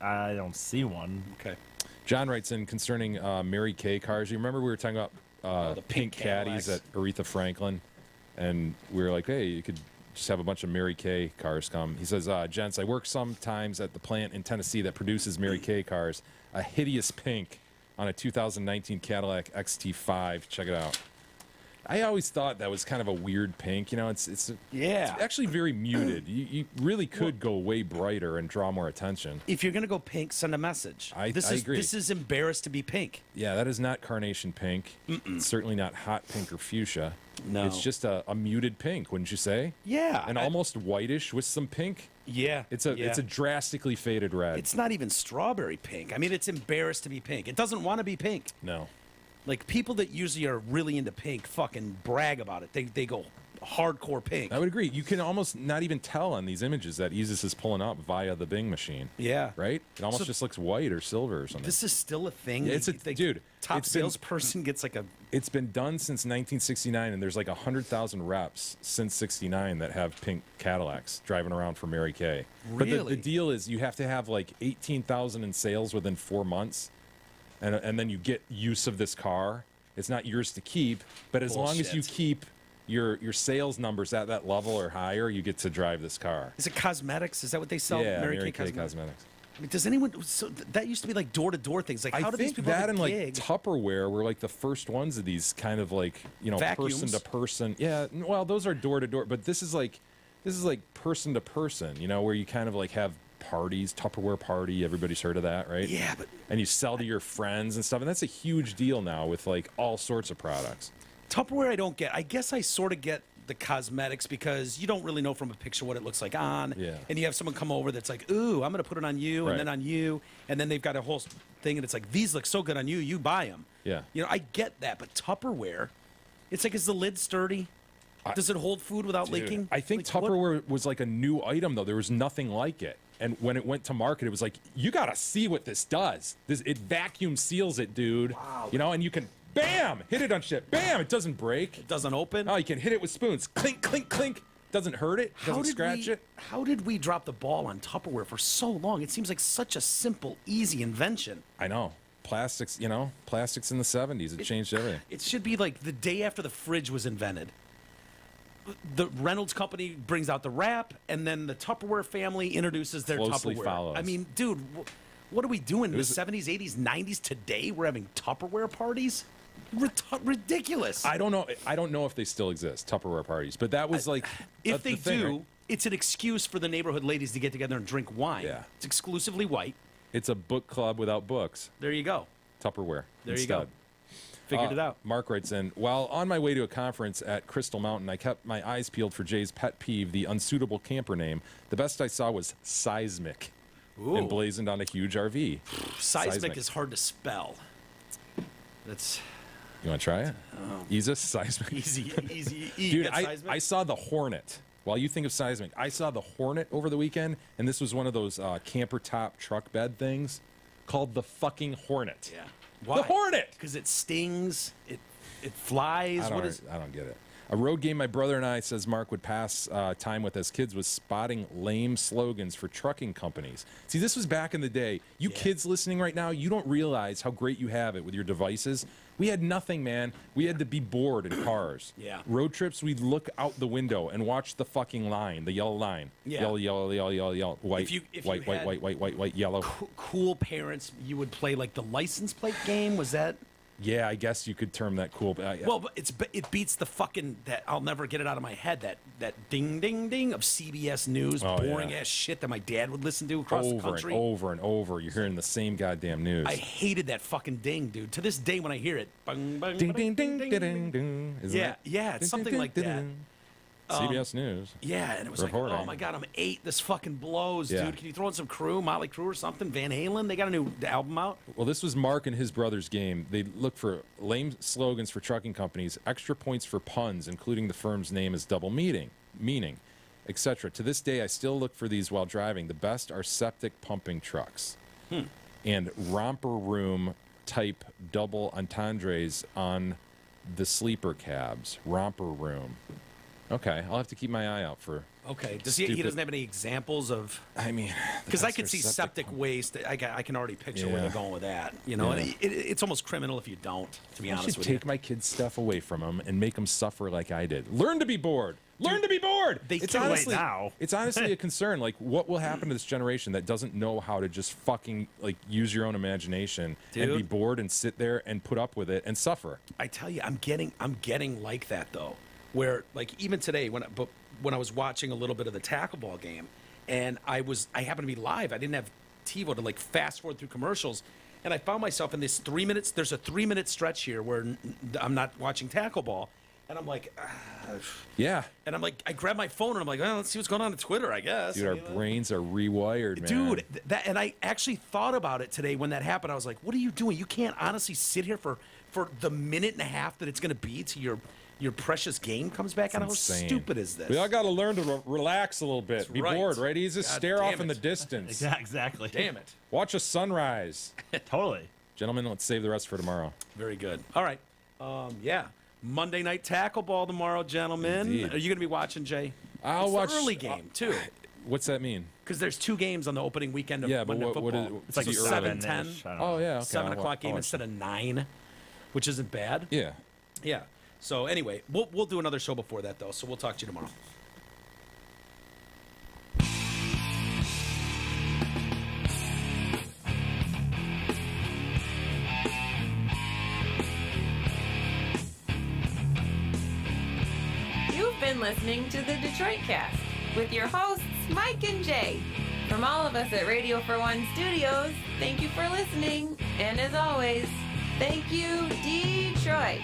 D: I don't see one.
E: Okay.
F: John writes in concerning Mary Kay cars. You remember we were talking about
E: the
F: pink
E: pink
F: caddies
E: Cadillacs.
F: at Aretha Franklin, and we were like, hey, you could just have a bunch of Mary Kay cars come. He says, gents, I work sometimes at the plant in Tennessee that produces Mary Kay cars. A hideous pink on a 2019 Cadillac XT5. Check it out. I always thought that was kind of a weird pink. You know, it's actually very muted. You really could go way brighter and draw more attention.
E: If you're gonna go pink, send a message.
F: I
E: This
F: agree.
E: is embarrassed to be pink.
F: Yeah, that is not carnation pink. It's certainly not hot pink or fuchsia.
E: No.
F: It's just a muted pink, wouldn't you say?
E: Yeah.
F: And almost whitish with some pink.
E: Yeah.
F: It's a drastically faded red.
E: It's not even strawberry pink. I mean, it's embarrassed to be pink. It doesn't want to be pink.
F: No.
E: Like people that usually are really into pink fucking brag about it. They go hardcore pink.
F: I would agree. You can almost not even tell on these images that Isis is pulling up via the Bing machine.
E: Yeah.
F: Right? It almost
E: So-
F: just looks white or silver or something.
E: This is still a thing.
F: Yeah, it's a- dude,
E: Top
F: it's been-
E: salesperson gets like a.
F: It's been done since 1969, and there's like 100,000 reps since 69 that have pink Cadillacs driving around for Mary Kay. But the
E: Really?
F: deal is you have to have like 18,000 in sales within 4 months, and then you get use of this car. It's not yours to keep, but as long as you
E: Bullshit.
F: keep your sales numbers at that level or higher, you get to drive this car.
E: Is it cosmetics? Is that what they sell?
F: Yeah,
E: Mary
F: Mary
E: Kay
F: Kay
E: cosmetics.
F: Cosmetics.
E: I mean, does anyone? So that used to be like door to door things. Like how
F: I
E: do these
F: think
E: people
F: that
E: have a
F: and like
E: gig?
F: Tupperware were like the first ones of these kind of like
E: Vacuums.
F: person to person. Yeah, well, those are door to door, but this is like person to person. You know, where you kind of like have parties, Tupperware party. Everybody's heard of that, right?
E: Yeah, but
F: And you sell to your friends and stuff, and that's a huge deal now with like all sorts of products.
E: Tupperware I don't get. I guess I sort of get the cosmetics because you don't really know from a picture what it looks like on.
F: Yeah. And
E: you have someone come over that's like, ooh, I'm going to put it on you
F: Right.
E: and then on you. And then they've got a whole thing and it's like, these look so good on you, you buy them.
F: Yeah.
E: You know, I get that. But Tupperware, it's like, is the lid sturdy? Does it hold food without leaking?
F: I think
E: Like, what-
F: Tupperware was like a new item, though. There was nothing like it. And when it went to market, it was like, you got to see what this does. It vacuum seals it, dude.
E: Wow.
F: You know, and you can, bam, hit it on shit. Bam, it doesn't break.
E: It doesn't open?
F: Oh, you can hit it with spoons. Clink, clink, clink. Doesn't hurt it. Doesn't scratch it.
E: How did we drop the ball on Tupperware for so long? It seems like such a simple, easy invention.
F: I know. Plastics, you know, plastics in the 70s. It changed everything.
E: It should be like the day after the fridge was invented. The Reynolds company brings out the wrap, and then the Tupperware family introduces their
F: Closely
E: Tupperware.
F: follows.
E: I mean, dude, what are we doing in
F: was-
E: the 70s, 80s, 90s? Today we're having Tupperware parties? Ridiculous.
F: I don't know if they still exist, Tupperware parties, but that was like
E: If
F: the
E: they
F: thing,
E: do,
F: right?
E: it's an excuse for the neighborhood ladies to get together and drink wine.
F: Yeah.
E: It's exclusively white.
F: It's a book club without books.
E: There you go.
F: Tupperware.
E: There you go.
F: instead.
E: Figured it out.
F: Mark writes in, while on my way to a conference at Crystal Mountain, I kept my eyes peeled for Jay's pet peeve, the unsuitable camper name. The best I saw was Seismic,
E: Ooh.
F: emblazoned on a huge RV.
E: Seismic is hard to spell. That's
F: You want to try it? Easy Seismic.
E: easy.
F: Dude,
E: Get Seismic?
F: I saw the Hornet. While you think of Seismic, I saw the Hornet over the weekend, and this was one of those camper top truck bed things called the fucking Hornet.
E: Yeah.
F: The Hornet!
E: Because it stings. It flies.
F: I don't get it. A road game my brother and I, says Mark, would pass time with as kids was spotting lame slogans for trucking companies. See, this was back in the day. You kids listening right now, you don't realize how great you have it with your devices. We had nothing, man. We had to be bored in cars.
E: Yeah.
F: Road trips, we'd look out the window and watch the fucking line, the yellow line.
E: Yeah.
F: Yellow, yellow, yellow, yellow, yellow. White,
E: If you
F: white,
E: had
F: white, yellow.
E: Cool parents, you would play like the license plate game. Was that?
F: Yeah, I guess you could term that cool.
E: Well, but it beats the fucking that I'll never get it out of my head. That ding ding ding of CBS News,
F: Oh,
E: boring
F: yeah.
E: ass shit that my dad would listen to across the
F: over and
E: country.
F: over and over. You're hearing the same goddamn news.
E: I hated that fucking ding, dude. To this day, when I hear it, bang, bang,
F: Ding,
E: bang,
F: ding, ding, ding, ding, ding. Isn't
E: Yeah,
F: it?
E: yeah, it's
F: Ding,
E: something
F: ding,
E: like
F: ding,
E: that.
F: ding. CBS News.
E: Yeah, and it was
F: Reporting.
E: like, oh my god, I'm 8. This fucking blows,
F: Yeah.
E: dude. Can you throw in some Crew, Motley Crue or something? Van Halen? They got a new album out.
F: Well, this was Mark and his brother's game. They look for lame slogans for trucking companies, extra points for puns, including the firm's name as double meaning, etc. To this day, I still look for these while driving. The best are septic pumping trucks and romper room type double entendres on the sleeper cabs. Romper room. Okay, I'll have to keep my eye out for.
E: Okay. Does he doesn't have any examples of?
F: I mean,
E: Because I
F: the
E: could
F: best are
E: see septic
F: pump-
E: waste. I can already picture where
F: Yeah.
E: they're going with that. You know,
F: Yeah.
E: and it's almost criminal if you don't. To be
F: I
E: honest
F: should
E: with
F: take
E: you.
F: my kids' stuff away from them and make them suffer like I did. Learn to be bored. Learn to be bored.
E: They
F: It's
E: can't.
F: honestly,
D: Wait, now.
F: it's honestly a concern. Like, what will happen to this generation that doesn't know how to just fucking like use your own imagination and be
E: Dude.
F: bored and sit there and put up with it and suffer?
E: I tell you, I'm getting like that though. Where like even today when I was watching a little bit of the tackle ball game, and I happened to be live. I didn't have TiVo to like fast forward through commercials, and I found myself in this 3 minutes. There's a 3 minute stretch here where I'm not watching tackle ball, and I'm like,
F: Yeah,
E: and I'm like, I grab my phone and I'm like, well, let's see what's going on Twitter, I guess.
F: dude, our
E: You know?
F: brains are rewired, man.
E: Dude, and I actually thought about it today when that happened. I was like, what are you doing? You can't honestly sit here for the minute and a half that it's going to be to your precious game comes back on. How
F: insane.
E: stupid is this?
F: We all got to learn to relax a little bit.
E: That's
F: Be
E: right.
F: bored, right? Easy,
E: God
F: stare
E: damn
F: off in the
E: it.
F: distance.
D: Yeah, exactly.
E: Damn it.
F: Watch a sunrise.
D: Totally.
F: Gentlemen, let's save the rest for tomorrow.
E: Very good. All right. Yeah. Monday night tackle ball tomorrow, gentlemen.
F: Indeed.
E: Are you going to be watching, Jay?
F: I'll
E: It's
F: watch
E: the early game too,
F: What's that mean?
E: because there's 2 games on the opening weekend of
F: Yeah, but
E: Monday
F: what
E: football.
F: is
D: It's like
F: the
E: So
F: early?
E: 7:10.
D: 7-10. I don't know.
F: Oh yeah, okay.
E: 7
F: I'll
E: o'clock game
F: watch
E: instead of 9, which isn't bad.
F: Yeah.
E: Yeah. So anyway, we'll do another show before that though. So we'll talk to you tomorrow.
A: You've been listening to the Detroit Cast with your hosts, Mike and Jay. From all of us at Radio for One Studios, thank you for listening. And as always, thank you, Detroit.